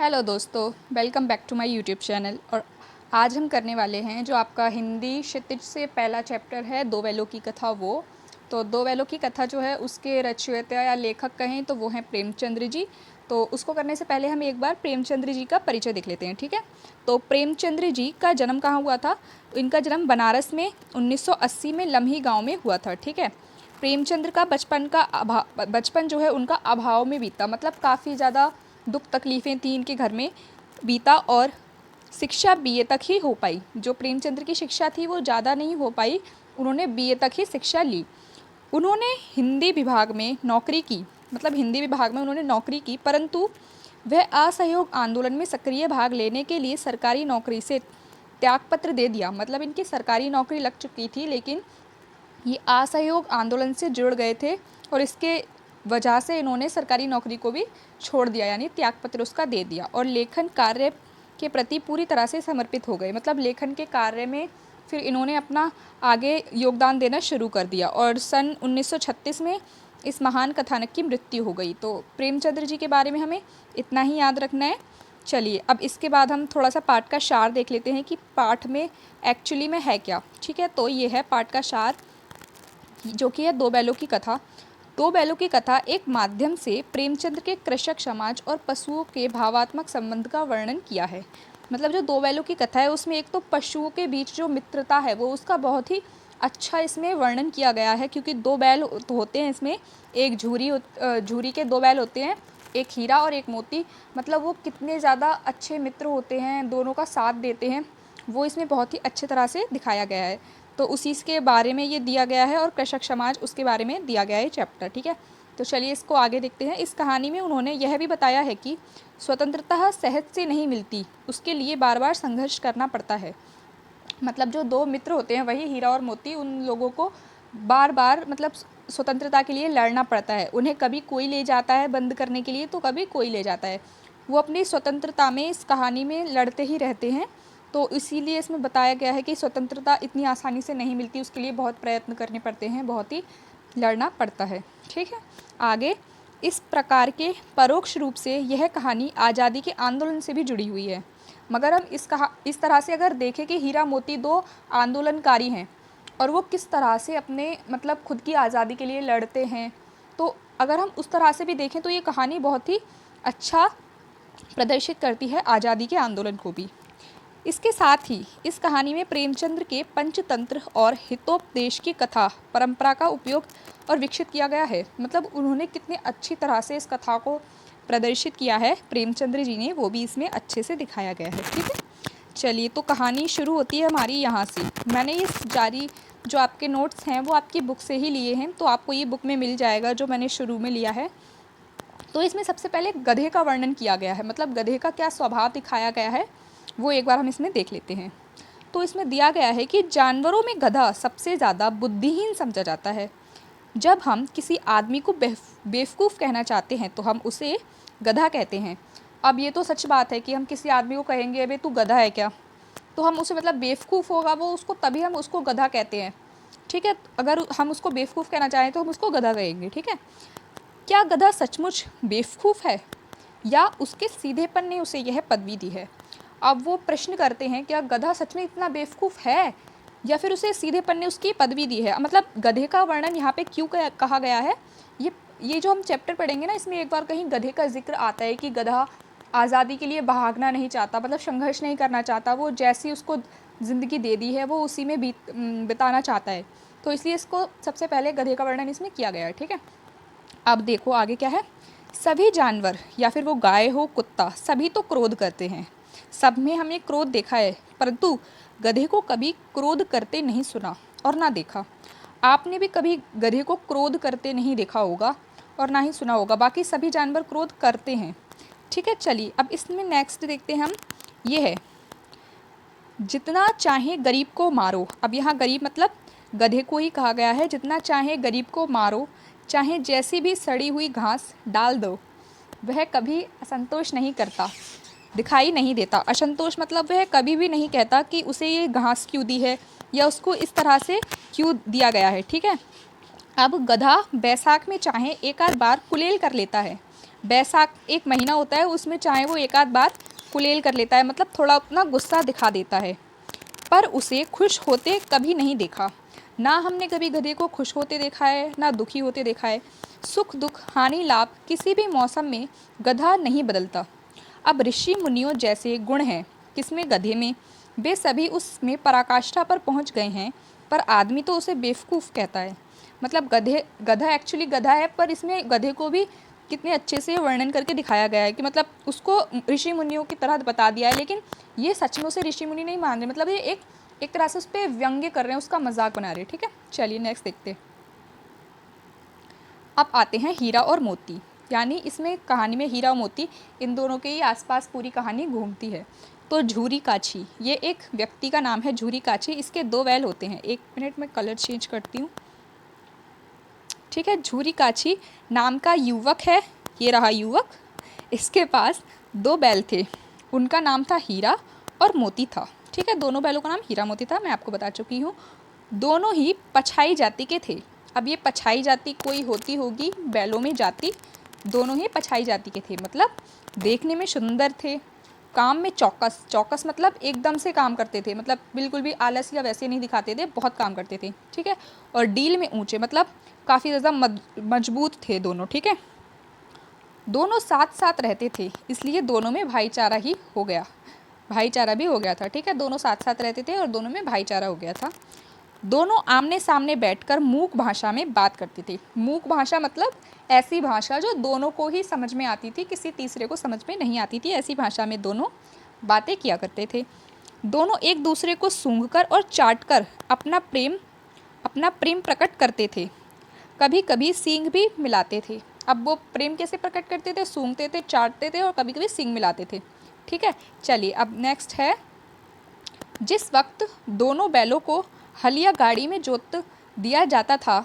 Hello दोस्तों, welcome back to my YouTube channel. और आज हम करने वाले हैं जो आपका हिंदी क्षितिज से पहला चैप्टर है, दो बैलों की कथा। वो तो दो बैलों की कथा जो है उसके रचयिता या लेखक कहें तो वो हैं प्रेमचंद्र जी। तो उसको करने से पहले हम एक बार प्रेमचंद्र जी का परिचय देख लेते हैं, ठीक है। तो प्रेमचंद्र जी का जन्म कहाँ हुआ था? इनका जन्म बनारस में 1980 में लम्ही गाँव में हुआ था, ठीक है। प्रेमचंद्र का बचपन जो है उनका अभाव में बीता, मतलब काफ़ी ज़्यादा दुख तकलीफ़ें थी इनके घर में बीता। और शिक्षा बीए तक ही हो पाई। जो प्रेमचंद्र की शिक्षा थी वो ज़्यादा नहीं हो पाई, उन्होंने बीए तक ही शिक्षा ली। उन्होंने हिंदी विभाग में नौकरी की, मतलब हिंदी विभाग में उन्होंने नौकरी की, परंतु वह असहयोग आंदोलन में सक्रिय भाग लेने के लिए सरकारी नौकरी से त्यागपत्र दे दिया। मतलब इनकी सरकारी नौकरी लग चुकी थी, लेकिन ये असहयोग आंदोलन से जुड़ गए थे और इसके वजह से इन्होंने सरकारी नौकरी को भी छोड़ दिया, यानी त्यागपत्र उसका दे दिया और लेखन कार्य के प्रति पूरी तरह से समर्पित हो गए। मतलब लेखन के कार्य में फिर इन्होंने अपना आगे योगदान देना शुरू कर दिया और सन 1936 में इस महान कथानक की मृत्यु हो गई। तो प्रेमचंद्र जी के बारे में हमें इतना ही याद रखना है। चलिए अब इसके बाद हम थोड़ा सा पाठ का सार देख लेते हैं कि पाठ में एक्चुअली में है क्या, ठीक है। तो ये है पाठ का सार, जो कि है दो बैलों की कथा। दो बैलों की कथा एक माध्यम से प्रेमचंद्र के कृषक समाज और पशुओं के भावात्मक संबंध का वर्णन किया है। मतलब जो दो बैलों की कथा है उसमें एक तो पशुओं के बीच जो मित्रता है वो उसका बहुत ही अच्छा इसमें वर्णन किया गया है, क्योंकि दो बैल तो होते हैं इसमें, एक झूरी के दो बैल होते हैं, एक हीरा और एक मोती। मतलब वो कितने ज़्यादा अच्छे मित्र होते हैं, दोनों का साथ देते हैं, वो इसमें बहुत ही अच्छे तरह से दिखाया गया है। तो उसी के बारे में ये दिया गया है और कृषक समाज उसके बारे में दिया गया है चैप्टर, ठीक है। तो चलिए इसको आगे देखते हैं। इस कहानी में उन्होंने यह भी बताया है कि स्वतंत्रता सहज से नहीं मिलती, उसके लिए बार बार संघर्ष करना पड़ता है। मतलब जो दो मित्र होते हैं वही हीरा और मोती, उन लोगों को बार बार मतलब स्वतंत्रता के लिए लड़ना पड़ता है। उन्हें कभी कोई ले जाता है बंद करने के लिए तो कभी कोई ले जाता है। वो अपनी स्वतंत्रता में इस कहानी में लड़ते ही रहते हैं। तो इसीलिए इसमें बताया गया है कि स्वतंत्रता इतनी आसानी से नहीं मिलती, उसके लिए बहुत प्रयत्न करने पड़ते हैं, बहुत ही लड़ना पड़ता है, ठीक है। आगे इस प्रकार के परोक्ष रूप से यह कहानी आज़ादी के आंदोलन से भी जुड़ी हुई है। मगर हम इस तरह से अगर देखें कि हीरा मोती दो आंदोलनकारी हैं और वो किस तरह से अपने मतलब खुद की आज़ादी के लिए लड़ते हैं, तो अगर हम उस तरह से भी देखें तो ये कहानी बहुत ही अच्छा प्रदर्शित करती है आज़ादी के आंदोलन को भी। इसके साथ ही इस कहानी में प्रेमचंद्र के पंचतंत्र और हितोपदेश की कथा परंपरा का उपयोग और विकसित किया गया है। मतलब उन्होंने कितनी अच्छी तरह से इस कथा को प्रदर्शित किया है प्रेमचंद्र जी ने, वो भी इसमें अच्छे से दिखाया गया है, ठीक है। चलिए तो कहानी शुरू होती है हमारी यहाँ से। मैंने ये जारी जो आपके नोट्स हैं वो आपकी बुक से ही लिए हैं, तो आपको ये बुक में मिल जाएगा जो मैंने शुरू में लिया है। तो इसमें सबसे पहले गधे का वर्णन किया गया है, मतलब गधे का क्या स्वभाव दिखाया गया है वो एक बार हम इसमें देख लेते हैं। तो इसमें दिया गया है कि जानवरों में गधा सबसे ज़्यादा बुद्धिहीन समझा जाता है। जब हम किसी आदमी को बेवकूफ़ कहना चाहते हैं तो हम उसे गधा कहते हैं। अब ये तो सच बात है कि हम किसी आदमी को कहेंगे अबे तू गधा है क्या, तो हम उसे मतलब बेवकूफ़ होगा वो, उसको तभी हम उसको गधा कहते हैं, ठीक है। अगर हम उसको बेवकूफ़ कहना चाहें तो हम उसको गधा कहेंगे, ठीक है। क्या गधा सचमुच बेवकूफ़ है या उसके सीधेपन ने उसे यह पदवी दी है? अब वो प्रश्न करते हैं क्या गधा सच में इतना बेवकूफ़ है या फिर उसे सीधेपन ने उसकी पदवी दी है। मतलब गधे का वर्णन यहाँ पे क्यों कहा गया है, ये जो हम चैप्टर पढ़ेंगे ना, इसमें एक बार कहीं गधे का जिक्र आता है कि गधा आज़ादी के लिए भागना नहीं चाहता, मतलब संघर्ष नहीं करना चाहता, वो जैसी उसको ज़िंदगी दे दी है वो उसी में बिताना चाहता है। तो इसलिए इसको सबसे पहले गधे का वर्णन इसमें किया गया है, ठीक है। अब देखो आगे क्या है। सभी जानवर या फिर वो गाय हो कुत्ता सभी तो क्रोध करते हैं, सब में हमने क्रोध देखा है, परंतु गधे को कभी क्रोध करते नहीं सुना और ना देखा। आपने भी कभी गधे को क्रोध करते नहीं देखा होगा और ना ही सुना होगा, बाकी सभी जानवर क्रोध करते हैं, ठीक है। चलिए अब इसमें नेक्स्ट देखते हैं हम। ये है जितना चाहे गरीब को मारो। अब यहाँ गरीब मतलब गधे को ही कहा गया है। जितना चाहे गरीब को मारो, चाहे जैसी भी सड़ी हुई घास डाल दो, वह कभी असंतोष नहीं करता, दिखाई नहीं देता। असंतोष मतलब वह कभी भी नहीं कहता कि उसे ये घास क्यों दी है या उसको इस तरह से क्यों दिया गया है, ठीक है। अब गधा बैसाख में चाहे एक आध बार कुलेल कर लेता है, बैसाख एक महीना होता है, उसमें चाहे वो एक आध बार कुलेल कर लेता है, मतलब थोड़ा अपना गुस्सा दिखा देता है, पर उसे खुश होते कभी नहीं देखा। ना हमने कभी गधे को खुश होते देखा है, ना दुखी होते देखा है। सुख दुख हानि लाभ किसी भी मौसम में गधा नहीं बदलता। अब ऋषि मुनियों जैसे गुण हैं किसमें, गधे में, वे सभी उसमें पराकाष्ठा पर पहुंच गए हैं, पर आदमी तो उसे बेवकूफ़ कहता है। मतलब गधा एक्चुअली गधा है, पर इसमें गधे को भी कितने अच्छे से वर्णन करके दिखाया गया है कि मतलब उसको ऋषि मुनियों की तरह बता दिया है, लेकिन ये सच में उसे ऋषि मुनि नहीं मान रहे, मतलब ये एक तरह से उस पर व्यंग्य कर रहे हैं, उसका मजाक बना रहे हैं। ठीक है, चलिए नेक्स्ट देखते हैं। अब आते हैं हीरा और मोती, यानी इसमें कहानी में हीरा और मोती इन दोनों के ही आसपास पूरी कहानी घूमती है। तो झूरी काछी, ये एक व्यक्ति का नाम है झूरी काछी, इसके दो बैल होते हैं। एक मिनट में कलर चेंज करती हूँ। ठीक है, झूरी काछी नाम का युवक है, ये रहा युवक, इसके पास दो बैल थे, उनका नाम था हीरा और मोती था। ठीक है, दोनों बैलों का नाम हीरा मोती था, मैं आपको बता चुकी हूँ। दोनों ही पछाई जाति के थे। अब ये पछाई जाति कोई होती होगी बैलों में जाति, दोनों ही पछाई जाति के थे, मतलब देखने में सुंदर थे, काम में चौकस, चौकस मतलब एकदम से काम करते थे, मतलब बिल्कुल भी आलस या वैसे नहीं दिखाते थे, बहुत काम करते थे। ठीक है, और डील में ऊंचे, मतलब काफ़ी ज़्यादा मजबूत थे दोनों। ठीक है, दोनों साथ साथ रहते थे, इसलिए दोनों में भाईचारा ही हो गया, भाईचारा भी हो गया था। ठीक है, दोनों साथ साथ रहते थे और दोनों में भाईचारा हो गया था। दोनों आमने सामने बैठकर मूक भाषा में बात करते थे। मूक भाषा मतलब ऐसी भाषा जो दोनों को ही समझ में आती थी, किसी तीसरे को समझ में नहीं आती थी, ऐसी भाषा में दोनों बातें किया करते थे। दोनों एक दूसरे को सूंघकर और चाटकर अपना प्रेम प्रकट करते थे। कभी कभी सींग भी मिलाते थे। अब वो प्रेम कैसे प्रकट करते थे, सूंघते थे, चाटते थे और कभी कभी सींग मिलाते थे। ठीक है, चलिए अब नेक्स्ट है, जिस वक्त दोनों बैलों को हल या गाड़ी में जोत दिया जाता था,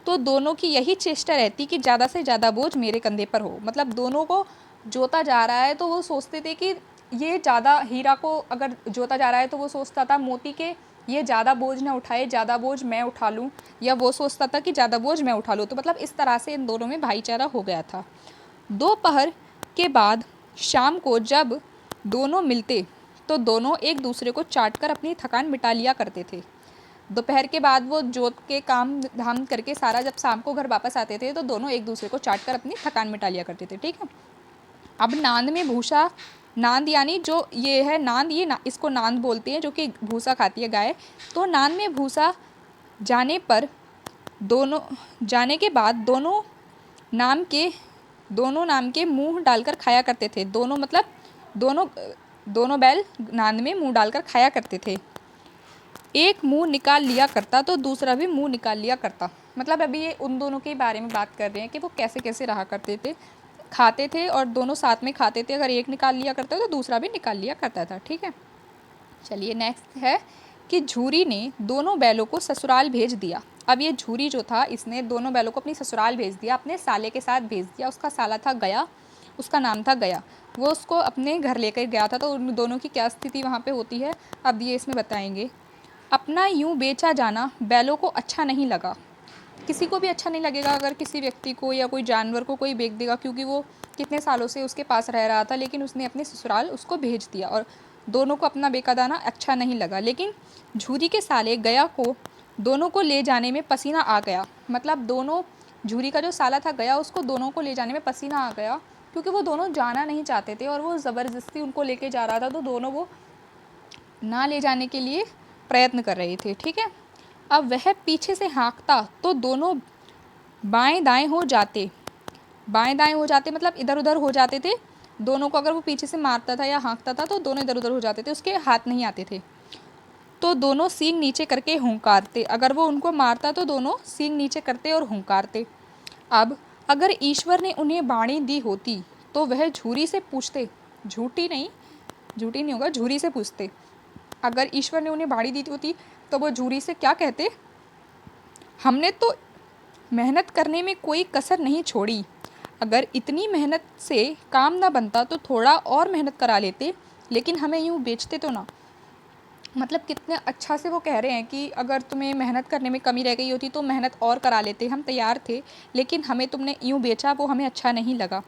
तो दोनों की यही चेष्टा रहती कि ज़्यादा से ज़्यादा बोझ मेरे कंधे पर हो। मतलब दोनों को जोता जा रहा है तो वो सोचते थे कि ये ज़्यादा, हीरा को अगर जोता जा रहा है तो वो सोचता था मोती के ये ज़्यादा बोझ ना उठाए, ज़्यादा बोझ मैं उठा लूँ, या वो सोचता था कि ज़्यादा बोझ मैं उठा लूँ। तो मतलब इस तरह से इन दोनों में भाईचारा हो गया था। दोपहर के बाद शाम को जब दोनों मिलते तो दोनों एक दूसरे को चाटकर अपनी थकान मिटा लिया करते थे। दोपहर के बाद वो जोत के काम धाम करके सारा जब शाम को घर वापस आते थे तो दोनों एक दूसरे को चाटकर अपनी थकान मिटा लिया करते थे। ठीक है, अब नांद में भूसा, नांद यानी जो ये है नांद, इसको नांद बोलते हैं, जो कि भूसा खाती है गाय। तो नांद में भूसा जाने के बाद दोनों नाम के मुंह डालकर खाया करते थे। दोनों मतलब दोनों बैल नांद में मुंह डालकर खाया करते थे। एक मुंह निकाल लिया करता तो दूसरा भी मुंह निकाल लिया करता। मतलब अभी ये उन दोनों के बारे में बात कर रहे हैं कि वो कैसे कैसे रहा करते थे, खाते थे और दोनों साथ में खाते थे। अगर एक निकाल लिया करता तो दूसरा भी निकाल लिया करता था। ठीक है, चलिए नेक्स्ट है कि झूरी ने दोनों बैलों को ससुराल भेज दिया। अब ये झूरी जो था, इसने दोनों बैलों को अपनी ससुराल भेज दिया, अपने साले के साथ भेज दिया। उसका साला था गया, उसका नाम था गया, वो उसको अपने घर लेकर गया था। तो उन दोनों की क्या स्थिति वहाँ पे होती है अब ये इसमें बताएंगे। अपना यूं बेचा जाना बैलों को अच्छा नहीं लगा। किसी को भी अच्छा नहीं लगेगा अगर किसी व्यक्ति को या कोई जानवर को कोई बेच देगा, क्योंकि वो कितने सालों से उसके पास रह रहा था, लेकिन उसने अपने ससुराल उसको भेज दिया और दोनों को अपना बेका दाना अच्छा नहीं लगा। लेकिन झूरी के साले गया को दोनों को ले जाने में पसीना आ गया। मतलब दोनों, झूरी का जो साला था गया, उसको दोनों को ले जाने में पसीना आ गया, क्योंकि वो दोनों जाना नहीं चाहते थे और वो ज़बरदस्ती उनको लेके जा रहा था, तो दोनों वो ना ले जाने के लिए प्रयत्न कर रहे थे। ठीक है, अब वह पीछे से हाँकता तो दोनों बाएं दाएं हो जाते। बाएं दाएं हो जाते मतलब इधर उधर हो जाते थे दोनों को। अगर वो पीछे से मारता था या हाँकता था तो दोनों इधर उधर हो जाते थे, उसके हाथ नहीं आते थे। तो दोनों सींग नीचे करके हुंकारते। अगर वो उनको मारता तो दोनों सींग नीचे करते और हुंकारते। अब अगर ईश्वर ने उन्हें वाणी दी होती तो वह झूरी से पूछते, झूठी नहीं होगा, झूरी से पूछते। अगर ईश्वर ने उन्हें वाणी दी होती तो वो झूरी से क्या कहते, हमने तो मेहनत करने में कोई कसर नहीं छोड़ी। अगर इतनी मेहनत से काम ना बनता तो थोड़ा और मेहनत करा लेते, लेकिन हमें यूँ बेचते तो ना। मतलब कितने अच्छा से वो कह रहे हैं कि अगर तुम्हें मेहनत करने में कमी रह गई होती तो मेहनत और करा लेते, हम तैयार थे, लेकिन हमें तुमने यूँ बेचा, वो हमें अच्छा नहीं लगा।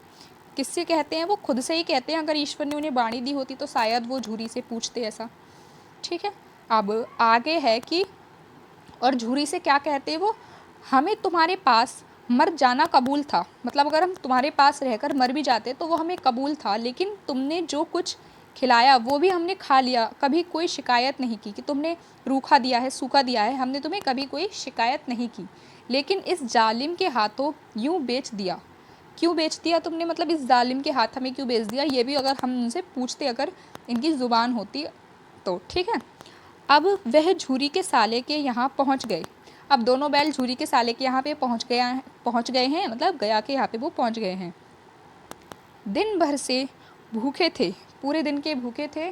किससे कहते हैं? वो खुद से ही कहते हैं। अगर ईश्वर ने उन्हें वाणी दी होती तो शायद वो झूरी से पूछते ऐसा। ठीक है, अब आगे है कि और झूरी से क्या कहते हैं वो? हमें तुम्हारे पास मर जाना कबूल था। मतलब अगर हम तुम्हारे पास रहकर मर भी जाते तो वो हमें कबूल था, लेकिन तुमने जो कुछ खिलाया वो भी हमने खा लिया। कभी कोई शिकायत नहीं की कि तुमने रूखा दिया है, सूखा दिया है, हमने तुम्हें कभी कोई शिकायत नहीं की। लेकिन इस जालिम के हाथों यूँ बेच दिया। क्यों बेच दिया तुमने? मतलब इस जालिम के हाथ हमें क्यों बेच दिया? ये भी अगर हम उनसे पूछते, अगर इनकी ज़ुबान होती तो। ठीक है, अब वह झूरी के साले के यहाँ पहुँच गए। अब दोनों बैल झूरी के साले के यहाँ पे पहुँच गए हैं, मतलब गया के यहाँ पे वो पहुँच गए हैं। दिन भर से भूखे थे, पूरे दिन के भूखे थे,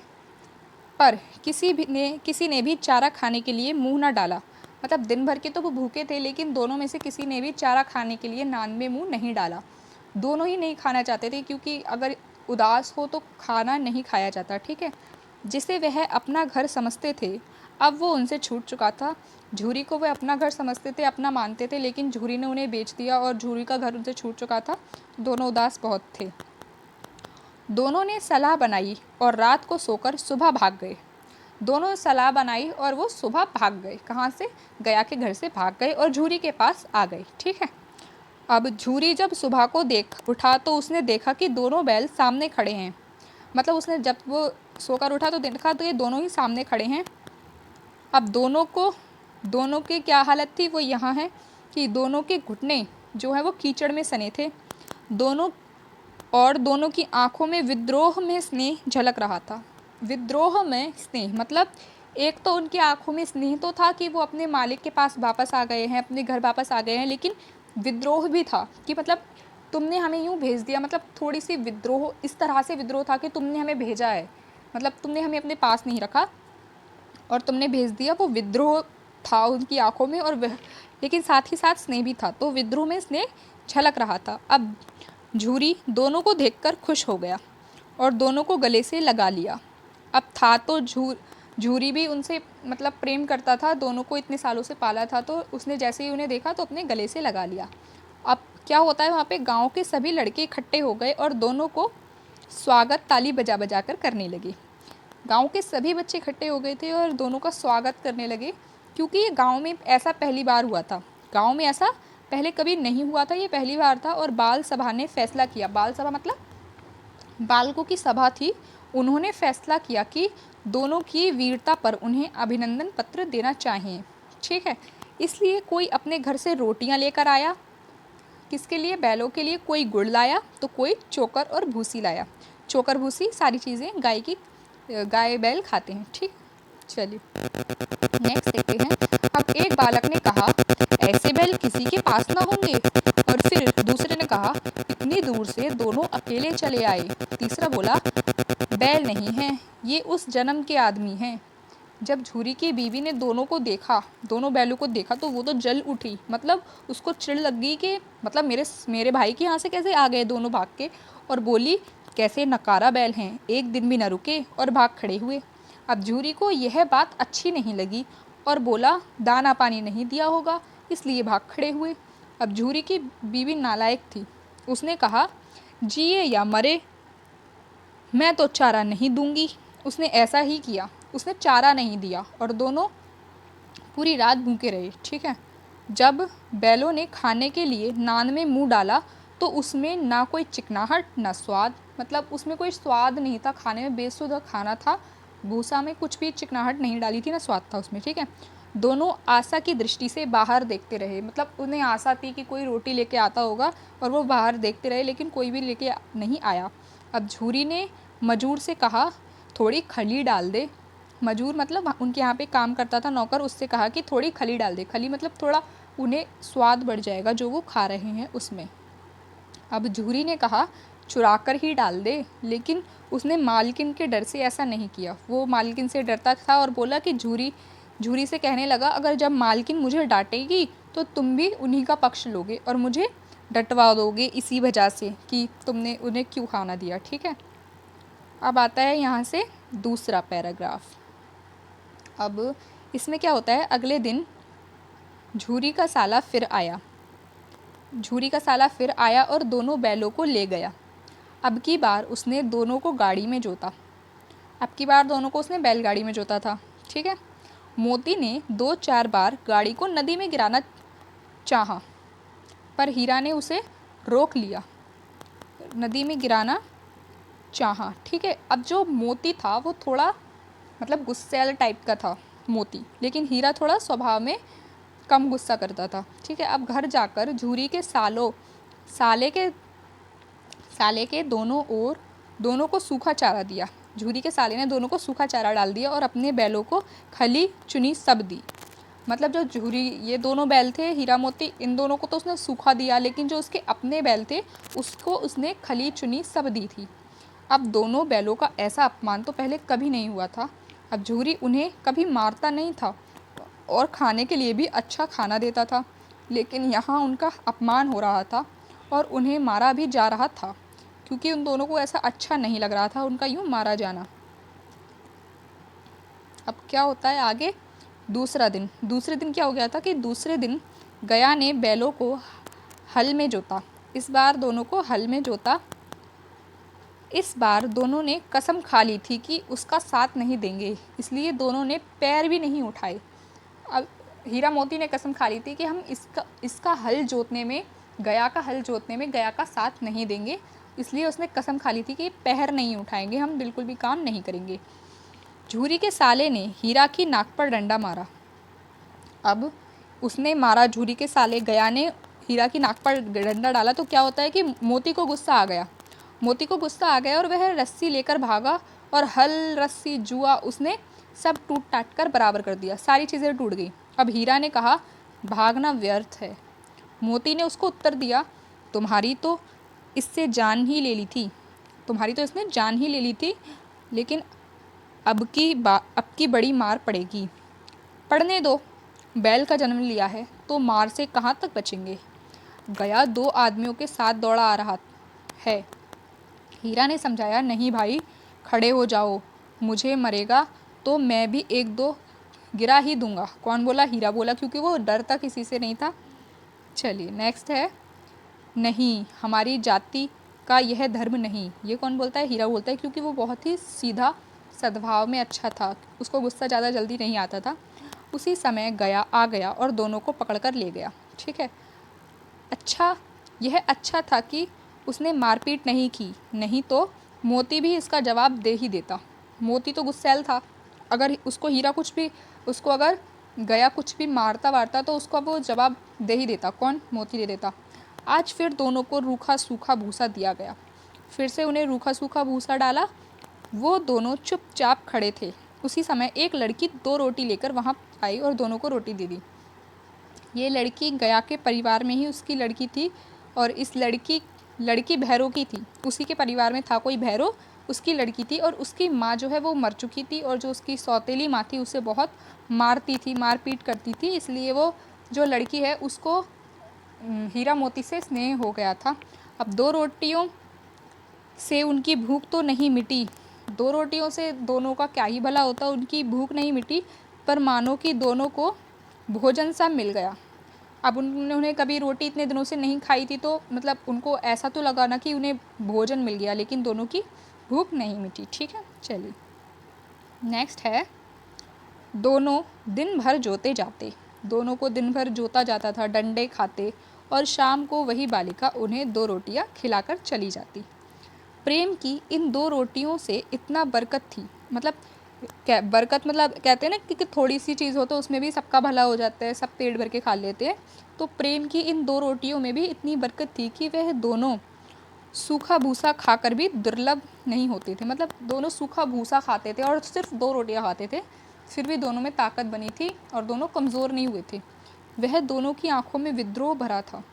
पर किसी ने भी चारा खाने के लिए मुंह न डाला। मतलब दिन भर के तो वो भूखे थे, लेकिन दोनों में से किसी ने भी चारा खाने के लिए नान में मुंह नहीं डाला। दोनों ही नहीं खाना चाहते थे, क्योंकि अगर उदास हो तो खाना नहीं खाया जाता। ठीक है, जिसे वह अपना घर समझते थे अब वो उनसे छूट चुका था। झूरी को वह अपना घर समझते थे, अपना मानते थे, लेकिन झूरी ने उन्हें बेच दिया और झूरी का घर उनसे छूट चुका था। दोनों उदास बहुत थे। दोनों ने सलाह बनाई और रात को सोकर सुबह भाग गए। दोनों सलाह बनाई और वो सुबह भाग गए। कहाँ से? गया के घर से भाग गए और झूरी के पास आ गए। ठीक है, अब झूरी जब सुबह को देख उठा तो उसने देखा कि दोनों बैल सामने खड़े हैं। मतलब उसने जब वो सोकर उठा तो देखा तो ये दोनों ही सामने खड़े हैं। अब दोनों की क्या हालत थी वो यहाँ है कि दोनों के घुटने जो है वो कीचड़ में सने थे। दोनों की आंखों में विद्रोह में स्नेह झलक रहा था। विद्रोह में स्नेह मतलब एक तो उनकी आंखों में स्नेह तो था कि वो अपने मालिक के पास वापस आ गए हैं, अपने घर वापस आ गए हैं, लेकिन विद्रोह भी था कि मतलब तुमने हमें यूँ भेज दिया। मतलब थोड़ी सी विद्रोह, इस तरह से विद्रोह था कि तुमने हमें भेजा है, मतलब तुमने हमें अपने पास नहीं रखा और तुमने भेज दिया। वो विद्रोह था उनकी आंखों में, और वह लेकिन साथ ही साथ स्नेह भी था, तो विद्रोह में स्नेह झलक रहा था। अब झूरी दोनों को देखकर खुश हो गया और दोनों को गले से लगा लिया। अब था तो झूरी भी उनसे मतलब प्रेम करता था, दोनों को इतने सालों से पाला था, तो उसने जैसे ही उन्हें देखा तो अपने गले से लगा लिया। अब क्या होता है, वहाँ पे गांव के सभी लड़के इकट्ठे हो गए और दोनों को स्वागत ताली बजा बजा कर करने लगे। गांव के सभी बच्चे इकट्ठे हो गए थे और दोनों का स्वागत करने लगे, क्योंकि ये गांव में ऐसा पहली बार हुआ था। गांव में ऐसा पहले कभी नहीं हुआ था, ये पहली बार था। और बाल सभा ने फैसला किया, बाल सभा मतलब बालकों की सभा थी, उन्होंने फैसला किया कि दोनों की वीरता पर उन्हें अभिनंदन पत्र देना चाहिए। ठीक है, इसलिए कोई अपने घर से रोटियां लेकर आया, किसके लिए? बैलों के लिए। कोई गुड़ लाया तो कोई चोकर और भूसी लाया। चोकर भूसी सारी चीज़ें गाय बैल खाते हैं। ठीक, चलिए नेक्स्ट देखते हैं। अब एक बालक ने कहा, ऐसे बैल किसी के पास ना होंगे। और फिर दूसरे ने कहा, इतनी दूर से दोनों अकेले चले आए। तीसरा बोला, बैल नहीं हैं, ये उस जन्म के आदमी हैं। जब झूरी की बीवी ने दोनों को देखा, दोनों बैलों को देखा, तो वो तो जल उठी। मतलब उसको चिढ़ लग गई कि मतलब मेरे भाई के यहाँ से कैसे आ गए दोनों भाग के। और बोली, कैसे नकारा बैल हैं, एक दिन भी न रुके और भाग खड़े हुए। अब झूरी को यह बात अच्छी नहीं लगी और बोला, दाना पानी नहीं दिया होगा इसलिए भाग खड़े हुए। अब झूरी की बीवी नालायक थी, उसने कहा, जिए या मरे मैं तो चारा नहीं दूंगी। उसने ऐसा ही किया, उसने चारा नहीं दिया और दोनों पूरी रात भूखे रहे। ठीक है, जब बैलों ने खाने के लिए नान में मुंह डाला तो उसमें ना कोई चिकनाहट ना स्वाद, मतलब उसमें कोई स्वाद नहीं था, खाने में बेसुध खाना था, भूसा में कुछ भी चिकनाहट नहीं डाली थी, ना स्वाद था उसमें। ठीक है, दोनों आशा की दृष्टि से बाहर देखते रहे। मतलब उन्हें आशा थी कि कोई रोटी लेके आता होगा और वो बाहर देखते रहे, लेकिन कोई भी लेके नहीं आया। अब झूरी ने मजूर से कहा, थोड़ी खली डाल दे। मजूर मतलब उनके यहाँ पे काम करता था नौकर, उससे कहा कि थोड़ी खली डाल दे। खली मतलब थोड़ा उन्हें स्वाद बढ़ जाएगा जो वो खा रहे हैं उसमें। अब झूरी ने कहा, चुरा कर ही डाल दे, लेकिन उसने मालकिन के डर से ऐसा नहीं किया। वो मालकिन से डरता था और बोला कि झूरी से कहने लगा, अगर जब मालकिन मुझे डांटेगी तो तुम भी उन्हीं का पक्ष लोगे और मुझे डटवा दोगे इसी वजह से कि तुमने उन्हें क्यों खाना दिया। ठीक है, अब आता है यहाँ से दूसरा पैराग्राफ। अब इसमें क्या होता है, अगले दिन झूरी का साला फिर आया और दोनों बैलों को ले गया। अब की बार उसने दोनों को गाड़ी में जोता। अब की बार दोनों को उसने बैलगाड़ी में जोता था, ठीक है। मोती ने 2-4 बार गाड़ी को नदी में गिराना चाहा, पर हीरा ने उसे रोक लिया। नदी में गिराना चाहा, ठीक है। अब जो मोती था वो थोड़ा मतलब गुस्सैल टाइप का था मोती, लेकिन हीरा थोड़ा स्वभाव में कम गुस्सा करता था, ठीक है। अब घर जाकर झूरी के साले के दोनों को सूखा चारा दिया। झूरी के साले ने दोनों को सूखा चारा डाल दिया और अपने बैलों को खली चुनी सब दी। मतलब जो झूरी, ये दोनों बैल थे हीरा मोती, इन दोनों को तो उसने सूखा दिया, लेकिन जो उसके अपने बैल थे उसको उसने खली चुनी सब दी थी। अब दोनों बैलों का ऐसा अपमान तो पहले कभी नहीं हुआ था। अब झूरी उन्हें कभी मारता नहीं था और खाने के लिए भी अच्छा खाना देता था, लेकिन यहाँ उनका अपमान हो रहा था और उन्हें मारा भी जा रहा था, क्योंकि उन दोनों को ऐसा अच्छा नहीं लग रहा था उनका यूँ मारा जाना। अब क्या होता है आगे? दूसरे दिन क्या हो गया था कि दूसरे दिन गया ने बैलों को हल में जोता। इस बार दोनों ने कसम खा ली थी कि उसका साथ नहीं देंगे, इसलिए दोनों ने पैर भी नहीं उठाए। अब हीरा मोती ने कसम खा ली थी कि हम इसका हल जोतने में गया का साथ नहीं देंगे, इसलिए उसने कसम खा ली थी कि पैर नहीं उठाएंगे, हम बिल्कुल भी काम नहीं करेंगे। झूरी के साले ने हीरा की नाक पर डंडा मारा। अब उसने मारा, झूरी के साले गया ने हीरा की नाक पर डंडा डाला, तो क्या होता है कि मोती को गुस्सा आ गया और वह रस्सी लेकर भागा और हल, रस्सी, जुआ उसने सब टूट टाट कर बराबर कर दिया, सारी चीज़ें टूट गई। अब हीरा ने कहा, भागना व्यर्थ है। मोती ने उसको उत्तर दिया, तुम्हारी तो इसने जान ही ले ली थी, लेकिन अब की बड़ी मार पड़ेगी। पढ़ने दो, बैल का जन्म लिया है तो मार से कहाँ तक बचेंगे। गया 2 आदमियों के साथ दौड़ा आ रहा है। हीरा ने समझाया, नहीं भाई, खड़े हो जाओ, मुझे मरेगा तो मैं भी 1-2 गिरा ही दूंगा। कौन बोला? हीरा बोला, क्योंकि वो डरता किसी से नहीं था। चलिए नेक्स्ट है, नहीं, हमारी जाति का यह धर्म नहीं। ये कौन बोलता है? हीरा बोलता है, क्योंकि वो बहुत ही सीधा सद्भाव में अच्छा था, उसको गुस्सा ज़्यादा जल्दी नहीं आता था। उसी समय गया आ गया और दोनों को पकड़कर ले गया, ठीक है। यह अच्छा था कि उसने मारपीट नहीं की, नहीं तो मोती भी इसका जवाब दे ही देता। मोती तो गुस्सैल था, अगर गया कुछ भी मारता वारता तो उसको वो जवाब दे ही देता। कौन? मोती दे देता। आज फिर दोनों को रूखा सूखा भूसा दिया गया। फिर से उन्हें रूखा सूखा भूसा डाला। वो दोनों चुपचाप खड़े थे। उसी समय एक लड़की 2 रोटी लेकर वहाँ आई और दोनों को रोटी दे दी। ये लड़की गया के परिवार में ही उसकी लड़की थी और इस लड़की भैरों की थी। उसी के परिवार में था कोई भैरो, उसकी लड़की थी और उसकी माँ जो है वो मर चुकी थी और जो उसकी सौतेली माँ थी उसे बहुत मारती थी, मारपीट करती थी, इसलिए वो जो लड़की है उसको हीरा मोती से स्नेह हो गया था। अब 2 रोटियों से उनकी भूख तो नहीं मिटी। 2 रोटियों से दोनों का क्या ही भला होता, उनकी भूख नहीं मिटी, पर मानो कि दोनों को भोजन सा मिल गया। अब उन्होंने कभी रोटी इतने दिनों से नहीं खाई थी, तो मतलब उनको ऐसा तो लगा ना कि उन्हें भोजन मिल गया, लेकिन दोनों की भूख नहीं मिटी, ठीक है। चलिए नेक्स्ट है, दोनों दिन भर जोते जाते। दोनों को दिन भर जोता जाता था, डंडे खाते, और शाम को वही बालिका उन्हें 2 रोटियां खिलाकर चली जाती। प्रेम की इन 2 रोटियों से इतना बरकत थी, मतलब क्या बरकत, मतलब कहते हैं ना कि थोड़ी सी चीज़ हो तो उसमें भी सबका भला हो जाता है, सब पेट भर के खा लेते हैं। तो प्रेम की इन 2 रोटियों में भी इतनी बरकत थी कि वह दोनों सूखा भूसा खाकर भी दुर्लभ नहीं होते थे। मतलब दोनों सूखा भूसा खाते थे और सिर्फ 2 रोटियां खाते थे, फिर भी दोनों में ताकत बनी थी और दोनों कमज़ोर नहीं हुए थे। वह दोनों की आंखों में विद्रोह भरा था।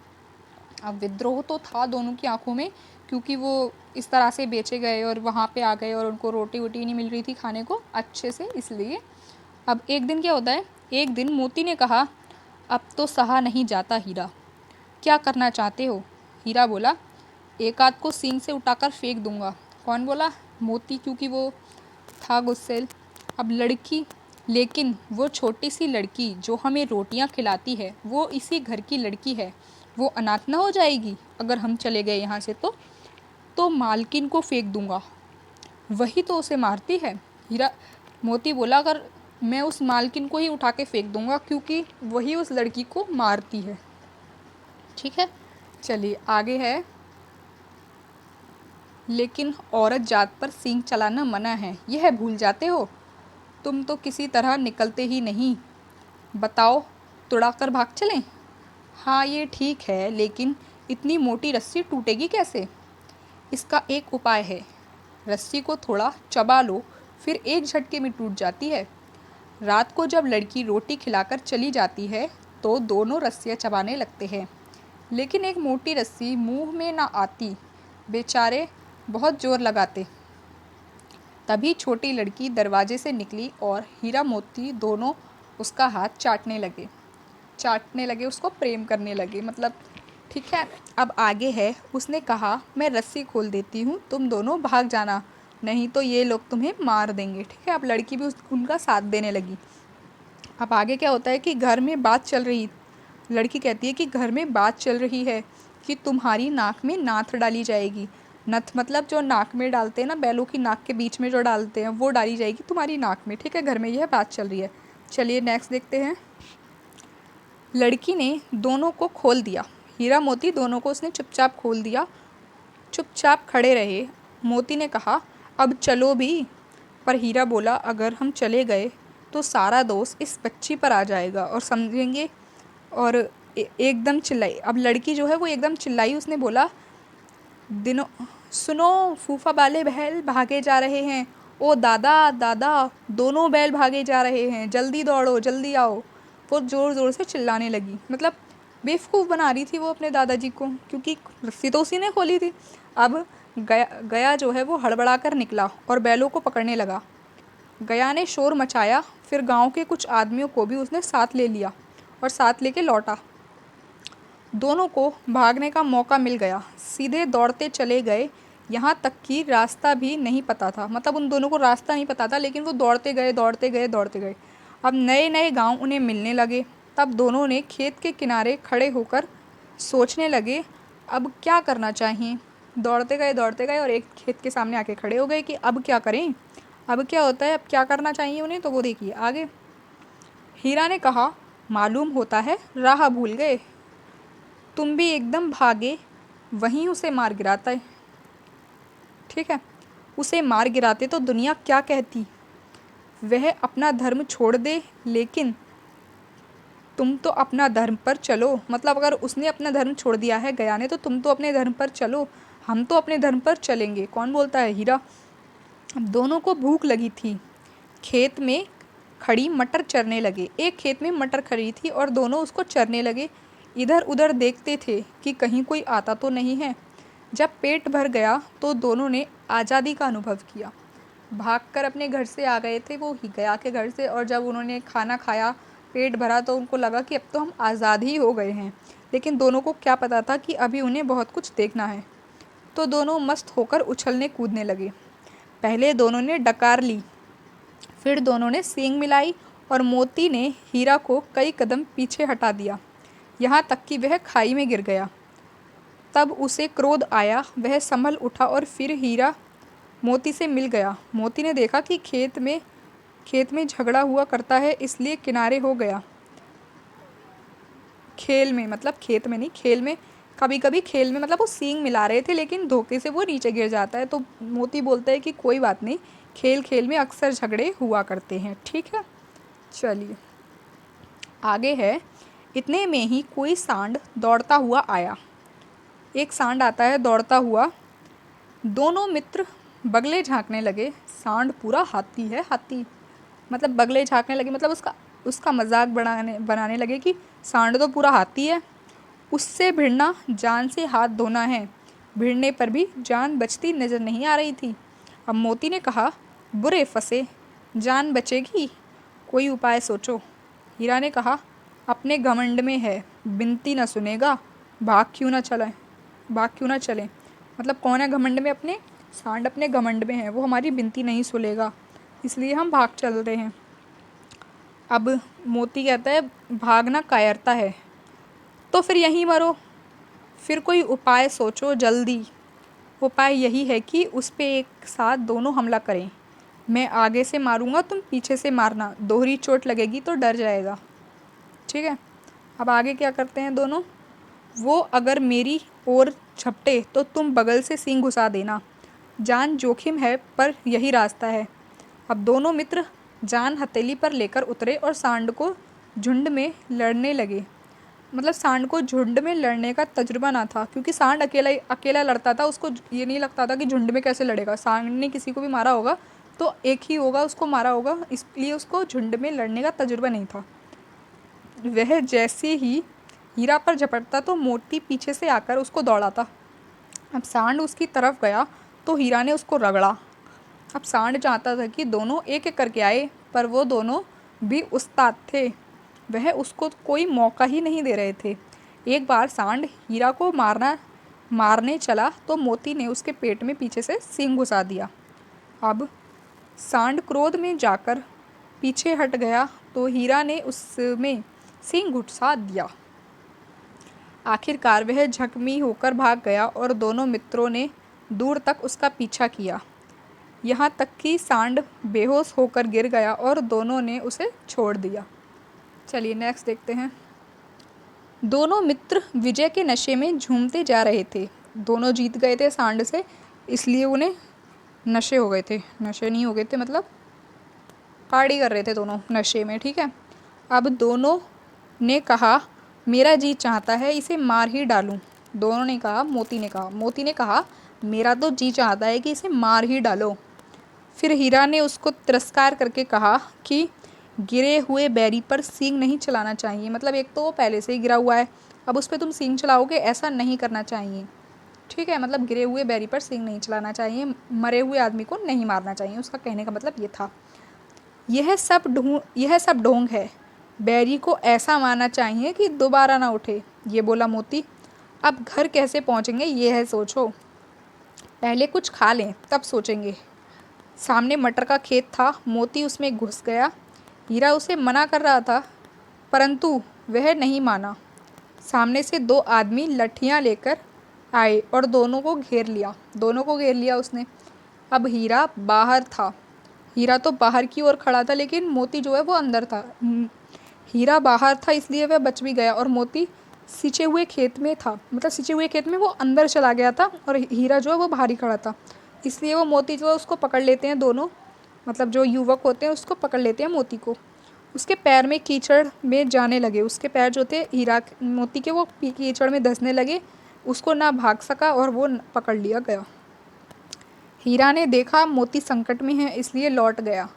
अब विद्रोह तो था दोनों की आंखों में, क्योंकि वो इस तरह से बेचे गए और वहाँ पे आ गए और उनको रोटी वोटी नहीं मिल रही थी खाने को अच्छे से, इसलिए। अब एक दिन क्या होता है, एक दिन मोती ने कहा, अब तो सहा नहीं जाता हीरा, क्या करना चाहते हो? हीरा बोला, एक आध को सींग से उठाकर फेंक दूंगा। कौन बोला? मोती, क्योंकि वो था गुस्सेल। अब लेकिन वो छोटी सी लड़की जो हमें रोटियां खिलाती है वो इसी घर की लड़की है, वो अनाथ न हो जाएगी अगर हम चले गए यहाँ से तो? तो मालकिन को फेंक दूंगा, वही तो उसे मारती है। हीरा मोती बोला, अगर मैं उस मालकिन को ही उठा के फेंक दूंगा क्योंकि वही उस लड़की को मारती है। ठीक है, चलिए आगे है। लेकिन औरत जात पर सींग चलाना मना है, यह भूल जाते हो। तुम तो किसी तरह निकलते ही नहीं, बताओ तुड़ाकर भाग चलें। हाँ ये ठीक है, लेकिन इतनी मोटी रस्सी टूटेगी कैसे। इसका एक उपाय है, रस्सी को थोड़ा चबा लो, फिर एक झटके में टूट जाती है। रात को जब लड़की रोटी खिलाकर चली जाती है तो दोनों रस्सियाँ चबाने लगते हैं, लेकिन एक मोटी रस्सी मुंह में ना आती, बेचारे बहुत जोर लगाते। तभी छोटी लड़की दरवाजे से निकली और हीरा मोती दोनों उसका हाथ चाटने लगे, उसको प्रेम करने लगे, मतलब ठीक है। अब आगे है, उसने कहा मैं रस्सी खोल देती हूँ, तुम दोनों भाग जाना, नहीं तो ये लोग तुम्हें मार देंगे। ठीक है, अब लड़की भी उनका साथ देने लगी। अब आगे क्या होता है कि घर में बात चल रही, लड़की कहती है कि घर में बात चल रही है कि तुम्हारी नाक में नाथ डाली जाएगी। नथ मतलब जो नाक में डालते हैं ना, बैलों की नाक के बीच में जो डालते हैं, वो डाली जाएगी तुम्हारी नाक में। ठीक है, घर में यह बात चल रही है। चलिए नेक्स्ट देखते हैं। लड़की ने दोनों को खोल दिया, हीरा मोती दोनों को उसने चुपचाप खोल दिया। चुपचाप खड़े रहे। मोती ने कहा अब चलो भी, पर हीरा बोला अगर हम चले गए तो सारा दोष इस बच्ची पर आ जाएगा और समझेंगे, और एकदम चिल्लाई। अब लड़की जो है वो एकदम चिल्लाई, उसने बोला दिनों सुनो, फूफा वाले बैल भागे जा रहे हैं, ओ दादा दादा दोनों बैल भागे जा रहे हैं, जल्दी दौड़ो जल्दी आओ। वो ज़ोर ज़ोर से चिल्लाने लगी, मतलब बेवकूफ़ बना रही थी वो अपने दादाजी को, क्योंकि रस्सी तो उसी ने खोली थी। अब गया जो है वो हड़बड़ा कर निकला और बैलों को पकड़ने लगा। गया ने शोर मचाया, फिर गांव के कुछ आदमियों को भी उसने साथ ले लिया और साथ लेके लौटा। दोनों को भागने का मौका मिल गया, सीधे दौड़ते चले गए, यहाँ तक कि रास्ता भी नहीं पता था। मतलब उन दोनों को रास्ता नहीं पता था, लेकिन वो दौड़ते गए दौड़ते गए दौड़ते गए। अब नए नए गांव उन्हें मिलने लगे। तब दोनों ने खेत के किनारे खड़े होकर सोचने लगे अब क्या करना चाहिए। दौड़ते गए और एक खेत के सामने आके खड़े हो गए कि अब क्या करें, अब क्या होता है, अब क्या करना चाहिए उन्हें। तो वो देखिए आगे। हीरा ने कहा मालूम होता है राह भूल गए, तुम भी एकदम भागे, वहीं उसे मार गिराता है। ठीक है, उसे मार गिराते तो दुनिया क्या कहती, वह अपना धर्म छोड़ दे, लेकिन तुम तो अपना धर्म पर चलो। मतलब अगर उसने अपना धर्म छोड़ दिया है गया ने, तो तुम तो अपने धर्म पर चलो, हम तो अपने धर्म पर चलेंगे। कौन बोलता है, हीरा। अब दोनों को भूख लगी थी, खेत में खड़ी मटर चरने लगे। एक खेत में मटर खड़ी थी और दोनों उसको चरने लगे। इधर उधर देखते थे कि कहीं कोई आता तो नहीं है। जब पेट भर गया तो दोनों ने आज़ादी का अनुभव किया। भागकर अपने घर से आ गए थे वो, ही गया के घर से, और जब उन्होंने खाना खाया, पेट भरा, तो उनको लगा कि अब तो हम आज़ाद ही हो गए हैं। लेकिन दोनों को क्या पता था कि अभी उन्हें बहुत कुछ देखना है। तो दोनों मस्त होकर उछलने कूदने लगे। पहले दोनों ने डकार ली, फिर दोनों ने सींग मिलाई और मोती ने हीरा को कई कदम पीछे हटा दिया, यहाँ तक कि वह खाई में गिर गया। तब उसे क्रोध आया, वह संभल उठा और फिर हीरा मोती से मिल गया। मोती ने देखा कि खेत में झगड़ा हुआ करता है, इसलिए किनारे हो गया। खेल में मतलब खेत में नहीं, खेल में, कभी कभी खेल में मतलब वो सींग मिला रहे थे, लेकिन धोखे से वो नीचे गिर जाता है। तो मोती बोलता है कि कोई बात नहीं, खेल खेल में अक्सर झगड़े हुआ करते हैं। ठीक है, चलिए आगे है। इतने में ही कोई सांड दौड़ता हुआ आया। एक सांड आता है दौड़ता हुआ। दोनों मित्र बगले झांकने लगे। सांड पूरा हाथी है, हाथी, मतलब बगले झांकने लगे, मतलब उसका मजाक बनाने लगे कि सांड तो पूरा हाथी है, उससे भिड़ना जान से हाथ धोना है। भिड़ने पर भी जान बचती नजर नहीं आ रही थी। अब मोती ने कहा बुरे फंसे, जान बचेगी, कोई उपाय सोचो। हीरा ने कहा अपने घमंड में है, बिनती न सुनेगा, भाग क्यों ना चले। मतलब कौन है घमंड में, अपने सांड अपने घमंड में है, वो हमारी बिनती नहीं सुनेगा, इसलिए हम भाग चल रहे हैं। अब मोती कहता है भागना कायरता है, तो फिर यहीं मरो, फिर कोई उपाय सोचो जल्दी। उपाय यही है कि उस पे एक साथ दोनों हमला करें। मैं आगे से मारूंगा, तुम पीछे से मारना, दोहरी चोट लगेगी तो डर जाएगा। ठीक है, अब आगे क्या करते हैं दोनों। वो अगर मेरी ओर झपटे तो तुम बगल से सींग घुसा देना। जान जोखिम है पर यही रास्ता है। अब दोनों मित्र जान हथेली पर लेकर उतरे और सांड को झुंड में लड़ने लगे। मतलब सांड को झुंड में लड़ने का तजुर्बा ना था, क्योंकि सांड अकेला अकेला लड़ता था, उसको ये नहीं लगता था कि झुंड में कैसे लड़ेगा। सांड ने किसी को भी मारा होगा तो एक ही होगा, उसको मारा होगा, इसलिए उसको झुंड में लड़ने का तजुर्बा नहीं था। वह जैसे ही हीरा पर झपटता तो मोती पीछे से आकर उसको दौड़ाता। अब सांड उसकी तरफ गया तो हीरा ने उसको रगड़ा। अब सांड चाहता था कि दोनों एक एक करके आए, पर वो दोनों भी उस्ताद थे, वह उसको कोई मौका ही नहीं दे रहे थे। एक बार सांड हीरा को मारने चला तो मोती ने उसके पेट में पीछे से सींग घुसा दिया। अब सांड क्रोध में जाकर पीछे हट गया तो हीरा ने उसमें सींग घुसा दिया। आखिरकार वह जख्मी होकर भाग गया और दोनों मित्रों ने दूर तक उसका पीछा किया, यहाँ तक कि सांड बेहोश होकर गिर गया और दोनों ने उसे छोड़ दिया। चलिए नेक्स्ट देखते हैं। दोनों मित्र विजय के नशे में झूमते जा रहे थे। दोनों जीत गए थे सांड से, इसलिए उन्हें नशे हो गए थे। नशे नहीं हो गए थे मतलब पार्टी कर रहे थे दोनों नशे में। ठीक है, अब दोनों ने कहा मेरा जी चाहता है इसे मार ही डालूं। दोनों ने कहा, मोती ने कहा मेरा तो जी चाहता है कि इसे मार ही डालो। फिर हीरा ने उसको तिरस्कार करके कहा कि गिरे हुए बैरी पर सींग नहीं चलाना चाहिए। मतलब एक तो वो पहले से ही गिरा हुआ है, अब उस पर तुम सींग चलाओगे, ऐसा नहीं करना चाहिए। ठीक है, मतलब गिरे हुए बैरी पर सींग नहीं चलाना चाहिए, मरे हुए आदमी को नहीं मारना चाहिए, उसका कहने का मतलब ये था। यह सब ढोंग है, बैरी को ऐसा मारना चाहिए कि दोबारा ना उठे, ये बोला मोती। अब घर कैसे पहुँचेंगे ये है सोचो, पहले कुछ खा लें तब सोचेंगे। सामने मटर का खेत था, मोती उसमें घुस गया। हीरा उसे मना कर रहा था परंतु वह नहीं माना। सामने से दो आदमी लठियां लेकर आए और दोनों को घेर लिया उसने। अब हीरा बाहर था, हीरा तो बाहर की ओर खड़ा था लेकिन मोती जो है वो अंदर था। हीरा बाहर था इसलिए वह बच भी गया और मोती सिंचे हुए खेत में था, मतलब सिंचे हुए खेत में वो अंदर चला गया था और हीरा जो है वो बाहर ही खड़ा था, इसलिए वो मोती जो है उसको पकड़ लेते हैं दोनों, मतलब जो युवक होते हैं उसको पकड़ लेते हैं मोती को। उसके पैर में कीचड़ में जाने लगे, उसके पैर जो थे हीरा मोती के वो कीचड़ में धंसने लगे, उसको ना भाग सका और वो पकड़ लिया गया। हीरा ने देखा मोती संकट में है इसलिए लौट गया।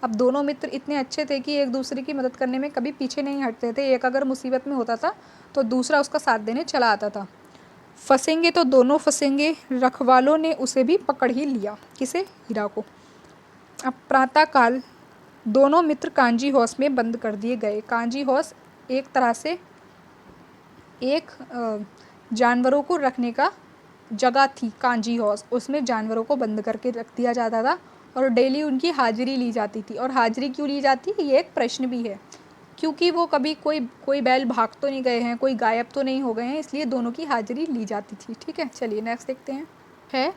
अब दोनों मित्र इतने अच्छे थे कि एक दूसरे की मदद करने में कभी पीछे नहीं हटते थे। एक अगर मुसीबत में होता था तो दूसरा उसका साथ देने चला आता था। फंसेंगे तो दोनों फंसेंगे, रखवालों ने उसे भी पकड़ ही लिया। किसे? हीरा को। अब प्रातःकाल दोनों मित्र कांजी हाउस में बंद कर दिए गए। कांजी हाउस एक तरह से एक जानवरों को रखने का जगह थी। कांजी हाउस, उसमें जानवरों को बंद करके रख दिया जाता था और डेली उनकी हाजिरी ली जाती थी। और हाजिरी क्यों ली जाती है ये एक प्रश्न भी है, क्योंकि वो कभी कोई बैल भाग तो नहीं गए हैं, कोई गायब तो नहीं हो गए हैं, इसलिए दोनों की हाजिरी ली जाती थी। ठीक है, चलिए नेक्स्ट देखते हैं। है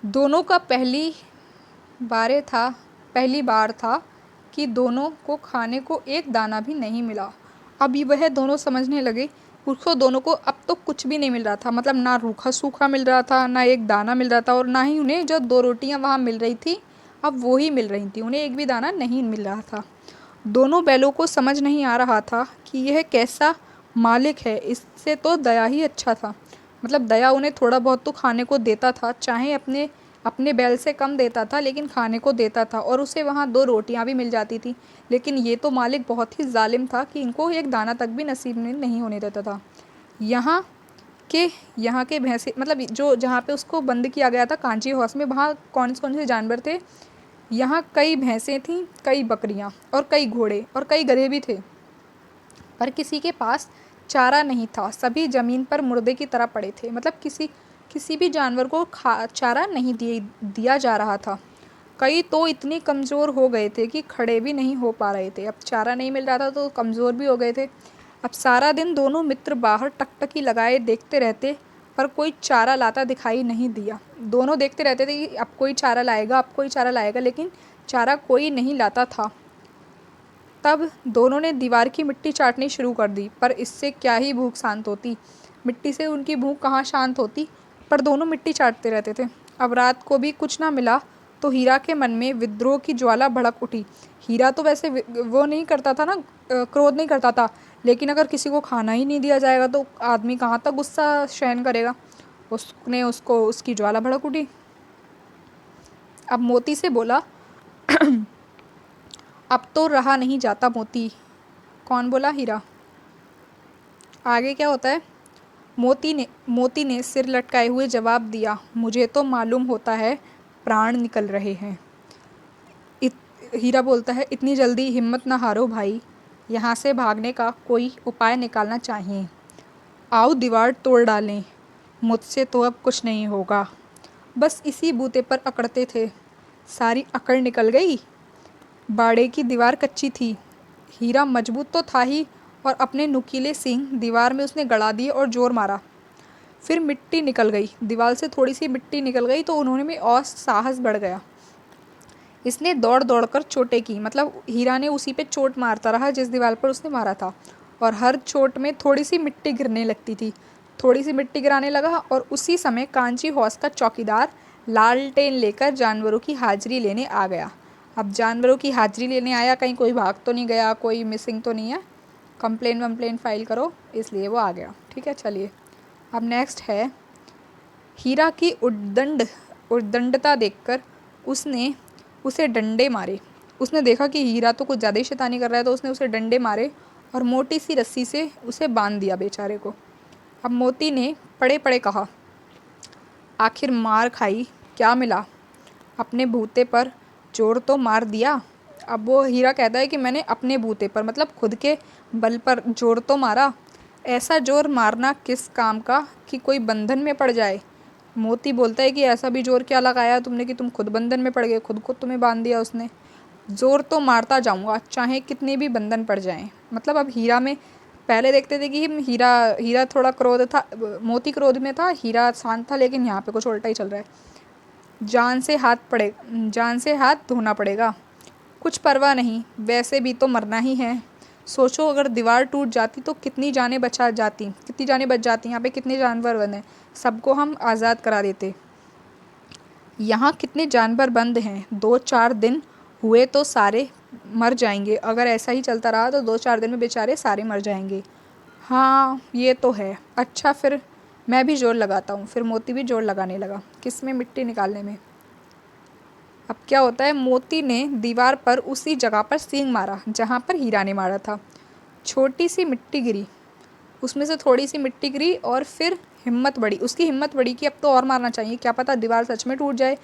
दोनों का पहली बार था कि दोनों को खाने को एक दाना भी नहीं मिला। अब वह दोनों समझने लगे, उसको दोनों को अब तो कुछ भी नहीं मिल रहा था, मतलब ना रूखा सूखा मिल रहा था, ना एक दाना मिल रहा था, और ना ही उन्हें जो 2 रोटियां वहाँ मिल रही थी अब वो ही मिल रही थी, उन्हें एक भी दाना नहीं मिल रहा था। दोनों बैलों को समझ नहीं आ रहा था कि यह कैसा मालिक है, इससे तो दया ही अच्छा था। मतलब दया उन्हें थोड़ा बहुत तो खाने को देता था, चाहे अपने बैल से कम देता था लेकिन खाने को देता था, और उसे वहाँ 2 रोटियां भी मिल जाती थी। लेकिन ये तो मालिक बहुत ही जालिम था कि इनको एक दाना तक भी नसीब नहीं होने देता था। यहाँ के भैंसे, मतलब जो जहाँ पे उसको बंद किया गया था कांची हाउस में, वहाँ कौन से जानवर थे? यहाँ कई भैंसें थीं, कई बकरियाँ और कई घोड़े और कई गधे भी थे, पर किसी के पास चारा नहीं था। सभी ज़मीन पर मुर्दे की तरह पड़े थे, मतलब किसी भी जानवर को चारा नहीं दिया जा रहा था। कई तो इतने कमज़ोर हो गए थे कि खड़े भी नहीं हो पा रहे थे। अब चारा नहीं मिल रहा था तो कमज़ोर भी हो गए थे। अब सारा दिन दोनों मित्र बाहर टकटकी लगाए देखते रहते पर कोई चारा लाता दिखाई नहीं दिया। दोनों देखते रहते थे कि अब कोई चारा लाएगा, अब कोई चारा लाएगा, लेकिन चारा कोई नहीं लाता था। तब दोनों ने दीवार की मिट्टी चाटनी शुरू कर दी, पर इससे क्या ही भूख शांत होती। मिट्टी से उनकी भूख कहाँ शांत होती, पर दोनों मिट्टी चाटते रहते थे। अब रात को भी कुछ ना मिला तो हीरा के मन में विद्रोह की ज्वाला भड़क उठी। हीरा तो वैसे वो नहीं करता था ना, क्रोध नहीं करता था, लेकिन अगर किसी को खाना ही नहीं दिया जाएगा तो आदमी कहाँ तक गुस्सा सहन करेगा। उसको उसकी ज्वाला भड़क उठी। अब मोती से बोला, अब तो रहा नहीं जाता मोती। कौन बोला? हीरा। आगे क्या होता है? मोती ने सिर लटकाए हुए जवाब दिया, मुझे तो मालूम होता है प्राण निकल रहे हैं। हीरा बोलता है, इतनी जल्दी हिम्मत ना हारो भाई, यहाँ से भागने का कोई उपाय निकालना चाहिए। आओ दीवार तोड़ डालें, मुझसे तो अब कुछ नहीं होगा। बस इसी बूते पर अकड़ते थे, सारी अकड़ निकल गई। बाड़े की दीवार कच्ची थी, हीरा मजबूत तो था ही, और अपने नुकीले सींग दीवार में उसने गड़ा दिए और जोर मारा। फिर मिट्टी निकल गई, दीवार से थोड़ी सी मिट्टी निकल गई तो उन्होंने में और साहस बढ़ गया। इसने दौड़ दौड़ कर चोटें की, मतलब हीरा ने उसी पे चोट मारता रहा जिस दीवार पर उसने मारा था, और हर चोट में थोड़ी सी मिट्टी गिरने लगती थी। थोड़ी सी मिट्टी गिराने लगा और उसी समय कांची हौस का चौकीदार लालटेन लेकर जानवरों की हाजिरी लेने आ गया। अब जानवरों की हाजिरी लेने आया, कहीं कोई भाग तो नहीं गया, कोई मिसिंग तो नहीं है, कंप्लेन वम्प्लेन फाइल करो, इसलिए वो आ गया। ठीक है, चलिए अब नेक्स्ट है, हीरा की उद्दंडता देखकर उसने उसे डंडे मारे। उसने देखा कि हीरा तो कुछ ज़्यादा ही शैतानी कर रहा है, तो उसने उसे डंडे मारे और मोटी सी रस्सी से उसे बांध दिया बेचारे को। अब मोती ने पड़े पड़े कहा, आखिर मार खाई, क्या मिला? अपने बूते पर जोर तो मार दिया। अब वो हीरा कहता है कि मैंने अपने बूते पर, मतलब खुद के बल पर जोर तो मारा। ऐसा जोर मारना किस काम का कि कोई बंधन में पड़ जाए। मोती बोलता है कि ऐसा भी जोर क्या लगाया तुमने कि तुम खुद बंधन में पड़ गए, खुद को तुम्हें बांध दिया उसने। जोर तो मारता जाऊंगा चाहे कितने भी बंधन पड़ जाएं। मतलब अब हीरा में पहले देखते थे कि हीरा थोड़ा क्रोध था, मोती क्रोध में था, हीरा शांत था, लेकिन यहाँ पे कुछ उल्टा ही चल रहा है। जान से हाथ धोना पड़ेगा, कुछ परवाह नहीं, वैसे भी तो मरना ही है। सोचो अगर दीवार टूट जाती तो कितनी जानें बच जाती। यहाँ पे कितने जानवर बने, सबको हम आज़ाद करा देते। यहाँ कितने जानवर बंद हैं, 2-4 दिन हुए तो सारे मर जाएंगे। अगर ऐसा ही चलता रहा तो 2-4 दिन में बेचारे सारे मर जाएंगे। हाँ ये तो है, अच्छा फिर मैं भी जोर लगाता हूँ। फिर मोती भी जोर लगाने लगा, किस में? मिट्टी निकालने में। अब क्या होता है, मोती ने दीवार पर उसी जगह पर सींग मारा जहाँ पर हीरा ने मारा था। छोटी सी मिट्टी गिरी, उसमें से थोड़ी सी मिट्टी गिरी और फिर उसकी हिम्मत बढ़ी कि अब तो और मारना चाहिए, क्या पता दीवार सच में टूट जाए।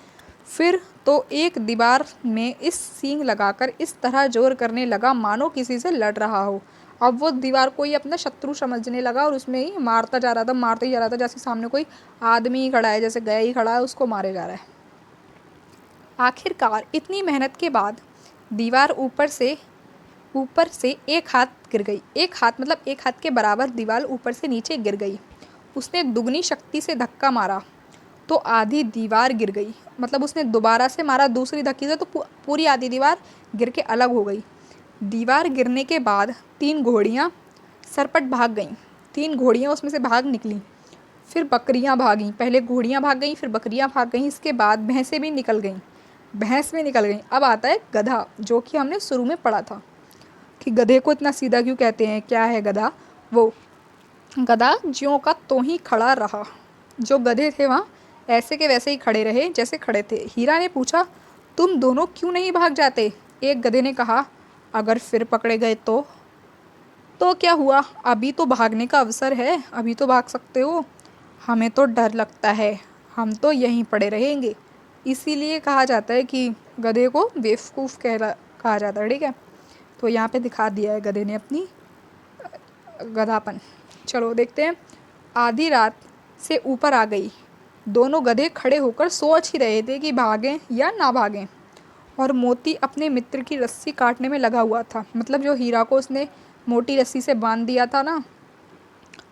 फिर तो एक दीवार में इस सींग लगाकर इस तरह जोर करने लगा मानो किसी से लड़ रहा हो। अब वो दीवार को ही अपना शत्रु समझने लगा और उसमें ही मारता ही जा रहा था, जैसे सामने कोई आदमी ही खड़ा है, जैसे गया ही खड़ा है, उसको मारे जा रहा है। आखिरकार इतनी मेहनत के बाद दीवार ऊपर से एक हाथ गिर गई। एक हाथ के बराबर दीवार ऊपर से नीचे गिर गई। उसने दुगनी शक्ति से धक्का मारा तो आधी दीवार गिर गई। मतलब उसने दोबारा से मारा दूसरी धक्की से, तो पूरी आधी दीवार गिर के अलग हो गई। दीवार गिरने के बाद 3 घोड़ियाँ सरपट भाग गईं। 3 घोड़ियाँ उसमें से भाग निकली, फिर बकरियाँ भागीं। पहले घोड़ियाँ भाग गईं, फिर बकरियाँ भाग गईं, इसके बाद भैंसें भी निकल गईं। अब आता है गधा, जो कि हमने शुरू में पढ़ा था कि गधे को इतना सीधा क्यों कहते हैं, क्या है गधा? वो गधा ज्यों का त्यों ही खड़ा रहा। जो गधे थे वहाँ ऐसे के वैसे ही खड़े रहे जैसे खड़े थे। हीरा ने पूछा, तुम दोनों क्यों नहीं भाग जाते? एक गधे ने कहा, अगर फिर पकड़े गए तो क्या हुआ, अभी तो भागने का अवसर है, अभी तो भाग सकते हो। हमें तो डर लगता है, हम तो यहीं पड़े रहेंगे। इसीलिए कहा जाता है कि गधे को बेवकूफ़ कहा जाता है। ठीक है, तो यहाँ पे दिखा दिया है गधे ने अपनी गधापन। चलो देखते हैं। आधी रात से ऊपर आ गई। दोनों गधे खड़े होकर सोच ही रहे थे कि भागें या ना भागें, और मोती अपने मित्र की रस्सी काटने में लगा हुआ था। मतलब जो हीरा को उसने मोटी रस्सी से बांध दिया था ना,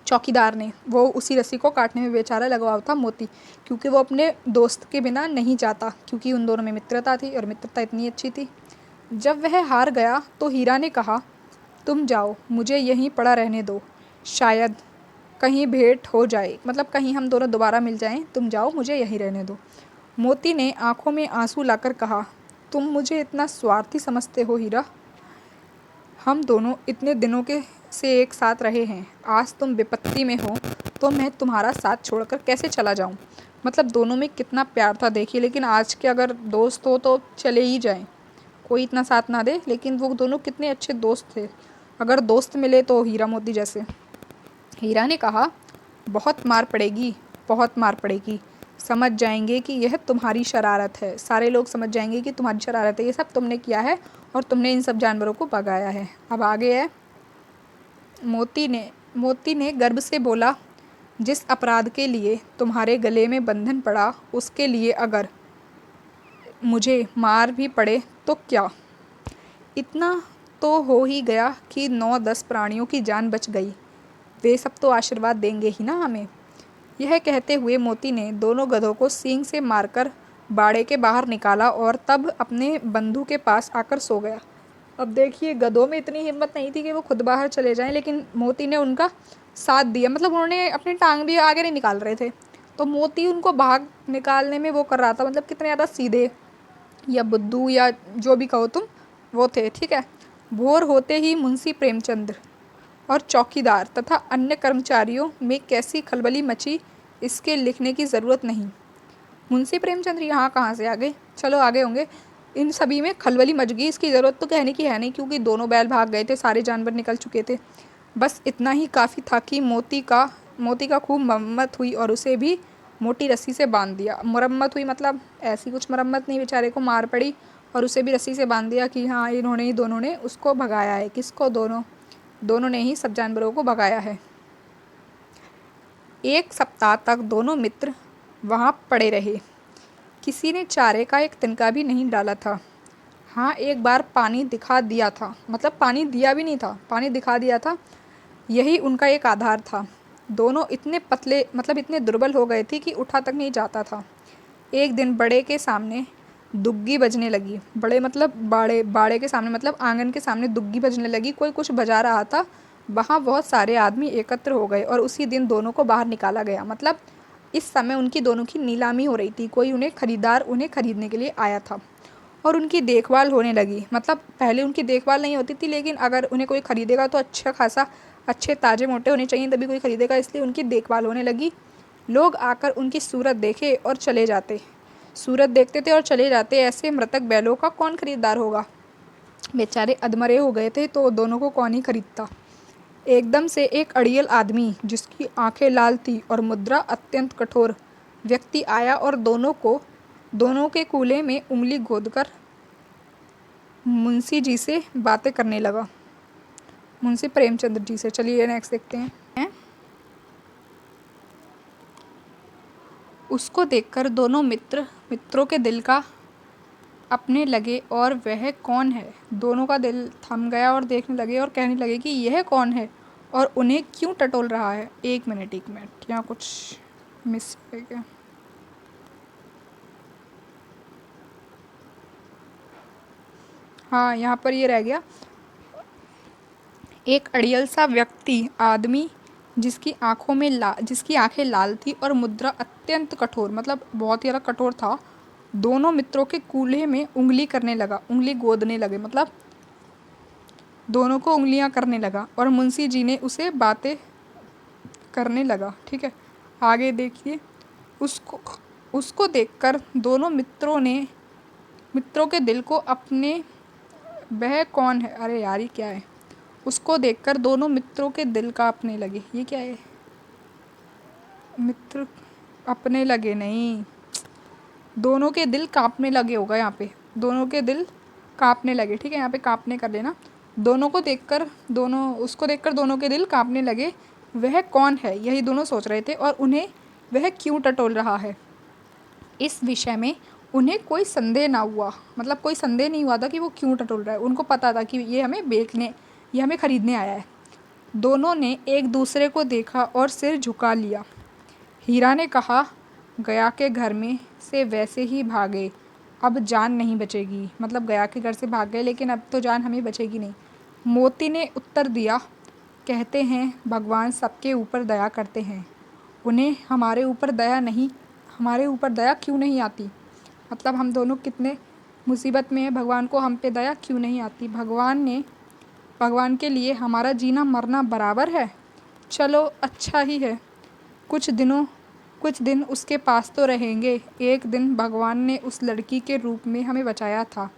चौकीदार ने। वो उसी रस्सी को काटने में बेचारा लगा हुआ था मोती, क्योंकि वो अपने दोस्त के बिना नहीं जाता, क्योंकि उन दोनों में मित्रता थी और मित्रता इतनी अच्छी थी। जब वह हार गया तो हीरा ने कहा, तुम जाओ, मुझे यहीं पड़ा रहने दो, शायद कहीं भेंट हो जाए, मतलब कहीं हम दोनों दोबारा मिल जाएं, तुम जाओ, मुझे यहीं रहने दो। मोती ने आंखों में आंसू लाकर कहा, तुम मुझे इतना स्वार्थी समझते हो हीरा? हम दोनों इतने दिनों के से एक साथ रहे हैं, आज तुम विपत्ति में हो तो मैं तुम्हारा साथ छोड़कर कैसे चला जाऊं? मतलब दोनों में कितना प्यार था देखिए, लेकिन आज के अगर दोस्त हो तो चले ही जाएं, कोई इतना साथ ना दे, लेकिन वो दोनों कितने अच्छे दोस्त थे। अगर दोस्त मिले तो हीरा मोती जैसे। हीरा ने कहा, बहुत मार पड़ेगी, बहुत मार पड़ेगी, समझ जाएंगे कि यह तुम्हारी शरारत है, सारे लोग समझ जाएंगे कि तुम्हारी शरारत है, ये सब तुमने किया है और तुमने इन सब जानवरों को भगाया है। अब आगे है, मोती ने गर्व से बोला, जिस अपराध के लिए तुम्हारे गले में बंधन पड़ा, उसके लिए अगर मुझे मार भी पड़े तो क्या? इतना तो हो ही गया कि 9-10 प्राणियों की जान बच गई, वे सब तो आशीर्वाद देंगे ही ना हमें। यह कहते हुए मोती ने दोनों गधों को सींग से मारकर बाड़े के बाहर निकाला और तब अपने बंधु के पास आकर सो गया। अब देखिए, गधों में इतनी हिम्मत नहीं थी कि वो खुद बाहर चले जाएं, लेकिन मोती ने उनका साथ दिया, मतलब उन्होंने अपनी टांग भी आगे नहीं निकाल रहे थे, तो मोती उनको भाग निकालने में वो कर रहा था, मतलब कितने ज़्यादा सीधे या बुद्धू या जो भी कहो तुम, वो थे, ठीक है। भोर होते ही मुंशी प्रेमचंद और चौकीदार तथा अन्य कर्मचारियों में कैसी खलबली मची, इसके लिखने की ज़रूरत नहीं। मुंशी प्रेमचंद यहाँ कहाँ से आ गए? चलो आगे होंगे। इन सभी में खलबली मच गई, इसकी ज़रूरत तो कहने की है नहीं, क्योंकि दोनों बैल भाग गए थे, सारे जानवर निकल चुके थे। बस इतना ही काफ़ी था कि मोती का खूब मरम्मत हुई और उसे भी मोटी रस्सी से बांध दिया। मरम्मत हुई मतलब ऐसी कुछ मरम्मत नहीं, बेचारे को मार पड़ी और उसे भी रस्सी से बांध दिया कि हाँ, इन्होंने ही दोनों ने उसको भगाया है। किसको? दोनों ने ही सब जानवरों को भगाया है। 1 सप्ताह तक दोनों मित्र वहाँ पड़े रहे। किसी ने चारे का एक तिनका भी नहीं डाला था। हाँ, एक बार पानी दिखा दिया था, मतलब पानी दिया भी नहीं था, पानी दिखा दिया था, यही उनका एक आधार था। दोनों इतने पतले, मतलब इतने दुर्बल हो गए थे कि उठा तक नहीं जाता था। एक दिन बड़े के सामने दुग्गी बजने लगी। बड़े मतलब बाड़े के सामने, मतलब आंगन के सामने दुग्गी बजने लगी। कोई कुछ बजा रहा था। वहाँ बहुत सारे आदमी एकत्र हो गए और उसी दिन दोनों को बाहर निकाला गया। मतलब इस समय उनकी दोनों की नीलामी हो रही थी, कोई खरीदार उन्हें खरीदने के लिए आया था और उनकी देखभाल होने लगी। मतलब पहले उनकी देखभाल नहीं होती थी, लेकिन अगर उन्हें कोई खरीदेगा तो अच्छा खासा अच्छे ताजे मोटे होने चाहिए, तभी कोई खरीदेगा, इसलिए उनकी देखभाल होने लगी। लोग आकर उनकी सूरत देखे और चले जाते, सूरत देखते थे और चले जाते। ऐसे मृतक बैलों का कौन खरीदार होगा? बेचारे अधमरे हो गए थे, तो दोनों को कौन ही खरीदता। एकदम से एक अड़ियल आदमी, जिसकी आंखें लाल थी और मुद्रा अत्यंत कठोर, व्यक्ति आया और दोनों के कूल्हे में उंगली गोदकर मुंशी जी से बातें करने लगा। मुंशी प्रेमचंद जी से। चलिए नेक्स्ट देखते हैं। उसको देखकर दोनों मित्रों के दिल का अपने लगे और वह कौन है? दोनों का दिल थम गया और देखने लगे और कहने लगे कि यह कौन है और उन्हें क्यों टटोल रहा है। एक मिनट यहाँ कुछ मिस है क्या? हाँ, यहाँ पर ये रह गया। एक अड़ियल सा व्यक्ति, आदमी, जिसकी आंखें लाल थी और मुद्रा अत्यंत कठोर, मतलब बहुत ही ज़्यादा कठोर था, दोनों मित्रों के कूल्हे में उंगली करने लगा, उंगली गोदने लगे, मतलब दोनों को उंगलियां करने लगा और मुंशी जी ने उसे बातें करने लगा। ठीक है, आगे देखिए। उसको देखकर दोनों मित्रों के दिल को अपने, वह कौन है? अरे यार, ये क्या है? उसको देखकर दोनों मित्रों के दिल कांपने लगे। ये क्या है? मित्र अपने लगे नहीं, दोनों के दिल कांपने लगे होगा यहाँ पे, दोनों के दिल कांपने लगे। ठीक है, यहाँ पे कांपने कर लेना। उसको देखकर दोनों के दिल कांपने लगे। वह कौन है, यही दोनों सोच रहे थे, और उन्हें वह क्यों टटोल रहा है, इस विषय में उन्हें कोई संदेह ना हुआ। मतलब कोई संदेह नहीं हुआ था कि वो क्यों टटोल रहा है। उनको पता था कि ये हमें खरीदने आया है। दोनों ने एक दूसरे को देखा और सिर झुका लिया। हीरा ने कहा, गया के घर में से वैसे ही भागे, अब जान नहीं बचेगी। मतलब गया के घर से भाग गए लेकिन अब तो जान हमें बचेगी नहीं। मोती ने उत्तर दिया, कहते हैं भगवान सबके ऊपर दया करते हैं, उन्हें हमारे ऊपर दया क्यों नहीं आती। मतलब हम दोनों कितने मुसीबत में हैं, भगवान को हम पे दया क्यों नहीं आती। भगवान के लिए हमारा जीना मरना बराबर है। चलो अच्छा ही है, कुछ दिन उसके पास तो रहेंगे। एक दिन भगवान ने उस लड़की के रूप में हमें बचाया था,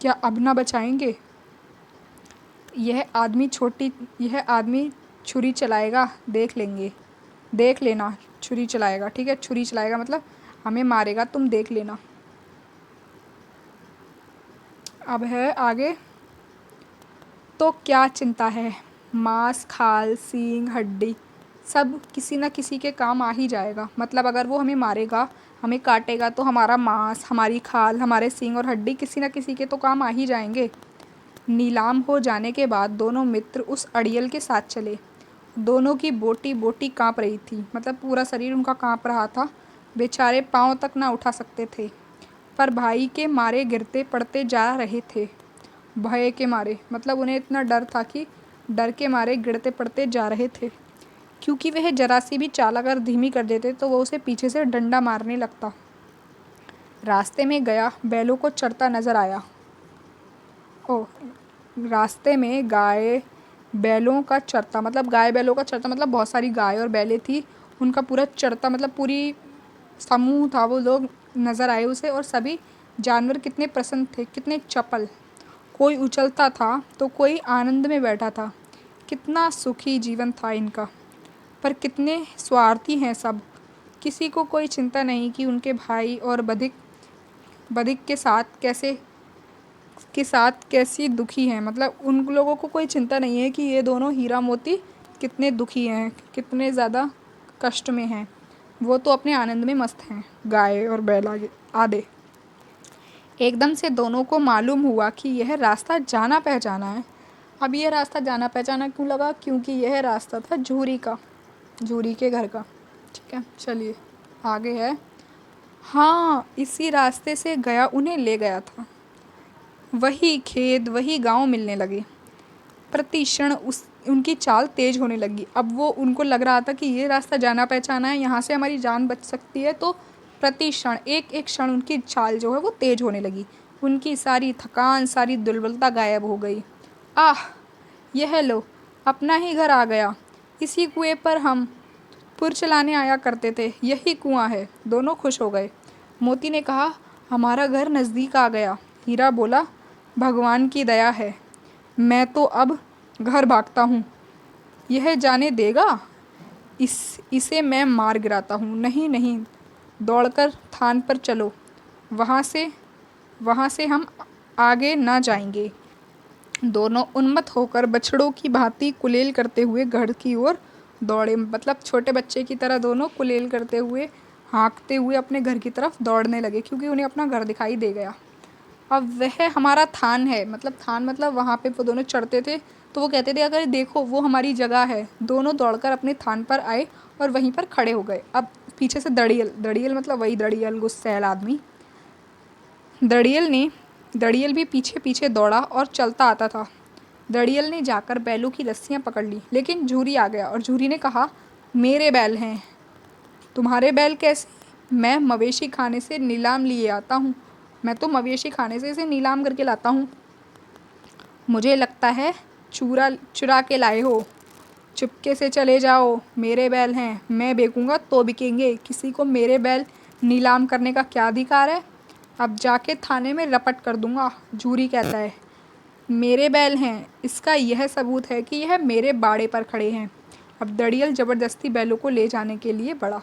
क्या अब ना बचाएंगे। यह आदमी छुरी चलाएगा, देख लेना। छुरी चलाएगा, ठीक है, छुरी चलाएगा मतलब हमें मारेगा, तुम देख लेना। अब है आगे, तो क्या चिंता है, मांस खाल सींग हड्डी सब किसी न किसी के काम आ ही जाएगा। मतलब अगर वो हमें मारेगा, हमें काटेगा, तो हमारा मांस, हमारी खाल, हमारे सींग और हड्डी किसी न किसी के तो काम आ ही जाएंगे। नीलाम हो जाने के बाद दोनों मित्र उस अड़ियल के साथ चले। दोनों की बोटी बोटी काँप रही थी, मतलब पूरा शरीर उनका काँप रहा था। बेचारे पाँव तक ना उठा सकते थे, पर भाई के मारे गिरते पड़ते जा रहे थे। भय के मारे, मतलब उन्हें इतना डर था कि डर के मारे गिरते पड़ते जा रहे थे, क्योंकि वह जरा सी भी चाल अगर धीमी कर देते तो वो उसे पीछे से डंडा मारने लगता। रास्ते में गया बैलों को चरता नजर आया। रास्ते में बैलों का चरता मतलब बहुत सारी गाय और बैलें थी, उनका पूरा चरता मतलब पूरी समूह था, वो लोग नज़र आए उसे। और सभी जानवर कितने प्रसन्न थे, कितने चपल। कोई उछलता था तो कोई आनंद में बैठा था। कितना सुखी जीवन था इनका, पर कितने स्वार्थी हैं सब। किसी को कोई चिंता नहीं कि उनके भाई और बधिक के साथ कैसी दुखी हैं। मतलब उन लोगों को कोई चिंता नहीं है कि ये दोनों हीरा मोती कितने दुखी हैं, कितने ज़्यादा कष्ट में हैं। वो तो अपने आनंद में मस्त हैं, गाय और बैल आदि। एकदम से दोनों को मालूम हुआ कि यह रास्ता जाना पहचाना है। अब यह रास्ता जाना पहचाना क्यों लगा, क्योंकि यह रास्ता था झूरी के घर का। ठीक है, चलिए आगे है। हाँ, इसी रास्ते से गया उन्हें ले गया था। वही खेत, वही गांव मिलने लगे। प्रति क्षण उनकी चाल तेज होने लगी। अब वो उनको लग रहा था कि ये रास्ता जाना पहचाना है, यहाँ से हमारी जान बच सकती है। तो प्रति क्षण एक एक क्षण उनकी चाल जो है वो तेज होने लगी। उनकी सारी थकान, सारी दुर्बलता गायब हो गई। आह, यह लो, अपना ही घर आ गया। इसी कुएं पर हम पुर चलाने आया करते थे, यही कुआं है। दोनों खुश हो गए। मोती ने कहा, हमारा घर नज़दीक आ गया। हीरा बोला, भगवान की दया है, मैं तो अब घर भागता हूँ। यह जाने देगा, इसे मैं मार गिराता हूँ। नहीं नहीं, दौड़कर थान पर चलो, वहाँ से हम आगे ना जाएंगे। दोनों उन्मत्त होकर बछड़ों की भांति कुलेल करते हुए घर की ओर दौड़े। मतलब छोटे बच्चे की तरह दोनों कुलेल करते हुए, हाँकते हुए अपने घर की तरफ दौड़ने लगे, क्योंकि उन्हें अपना घर दिखाई दे गया। अब वह हमारा थान है, मतलब वहाँ पे वो दोनों चढ़ते थे, तो वो कहते थे अगर देखो वो हमारी जगह है। दोनों दौड़कर अपने थान पर आए और वहीं पर खड़े हो गए। अब पीछे से दड़ियल मतलब वही दड़ियल, गुस्सैल आदमी। दड़ियल भी पीछे पीछे दौड़ा और चलता आता था। दड़ियल ने जाकर बैलों की रस्सियाँ पकड़ ली, लेकिन झूरी आ गया और झूरी ने कहा, मेरे बैल हैं। तुम्हारे बैल कैसे? मैं मवेशी खाने से नीलाम लिए आता हूँ। मैं तो मवेशी खाने से इसे नीलाम करके लाता हूँ। मुझे लगता है चुरा के लाए हो। चुपके से चले जाओ, मेरे बैल हैं, मैं बेचूंगा तो बिकेंगे। किसी को मेरे बैल नीलाम करने का क्या अधिकार है? अब जाके थाने में रपट कर दूंगा। झूरी कहता है, मेरे बैल हैं, इसका यह सबूत है कि यह मेरे बाड़े पर खड़े हैं। अब दड़ियल ज़बरदस्ती बैलों को ले जाने के लिए बढ़ा।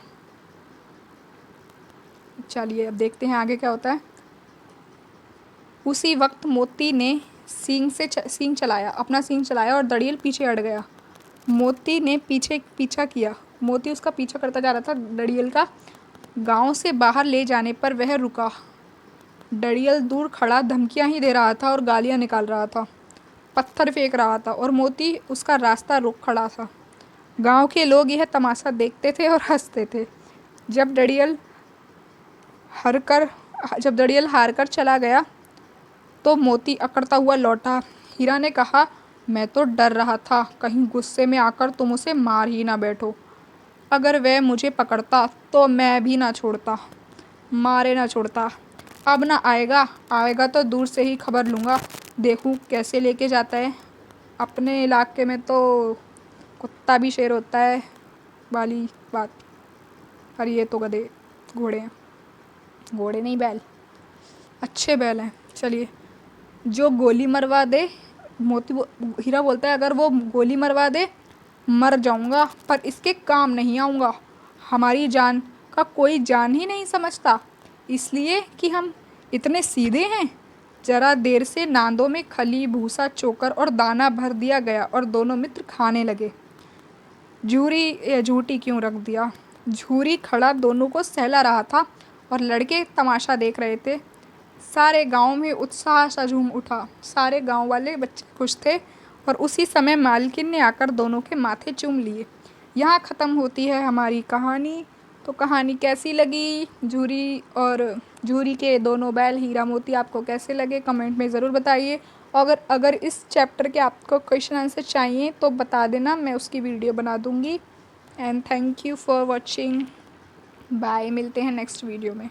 चलिए अब देखते हैं आगे क्या होता है। उसी वक्त मोती ने सींग चलाया और दड़ियल पीछे हट गया। मोती ने पीछा किया। मोती उसका पीछा करता जा रहा था दड़ियल का। गांव से बाहर ले जाने पर वह रुका। दड़ियल दूर खड़ा धमकियां ही दे रहा था और गालियां निकाल रहा था, पत्थर फेंक रहा था और मोती उसका रास्ता रोक खड़ा था। गांव के लोग यह तमाशा देखते थे और हंसते थे। जब दड़ियल हर कर जब दड़ियल हार कर चला गया तो मोती अकड़ता हुआ लौटा। हीरा ने कहा, मैं तो डर रहा था कहीं गुस्से में आकर तुम उसे मार ही ना बैठो। अगर वह मुझे पकड़ता तो मैं भी ना छोड़ता, मारे ना छोड़ता। अब ना आएगा तो दूर से ही खबर लूँगा, देखूँ कैसे लेके जाता है। अपने इलाके में तो कुत्ता भी शेर होता है वाली बात। और ये तो गधे घोड़े हैं, घोड़े नहीं बैल, अच्छे बैल हैं। चलिए, जो गोली मरवा दे, हीरा बोलता है, अगर वो गोली मरवा दे मर जाऊंगा पर इसके काम नहीं आऊँगा। हमारी जान का कोई जान ही नहीं समझता, इसलिए कि हम इतने सीधे हैं। जरा देर से नांदों में खली भूसा चोकर और दाना भर दिया गया और दोनों मित्र खाने लगे। झूठी क्यों रख दिया। झूरी खड़ा दोनों को सहला रहा था और लड़के तमाशा देख रहे थे। सारे गांव में उत्साह सा झूम उठा। सारे गांव वाले बच्चे खुश थे और उसी समय मालकिन ने आकर दोनों के माथे चूम लिए। यहाँ ख़त्म होती है हमारी कहानी। तो कहानी कैसी लगी झूरी के दोनों बैल हीरा मोती आपको कैसे लगे कमेंट में ज़रूर बताइए। अगर इस चैप्टर के आपको क्वेश्चन आंसर चाहिए तो बता देना, मैं उसकी वीडियो बना दूँगी। And thank you for watching. Bye, मिलते हैं नेक्स्ट वीडियो में।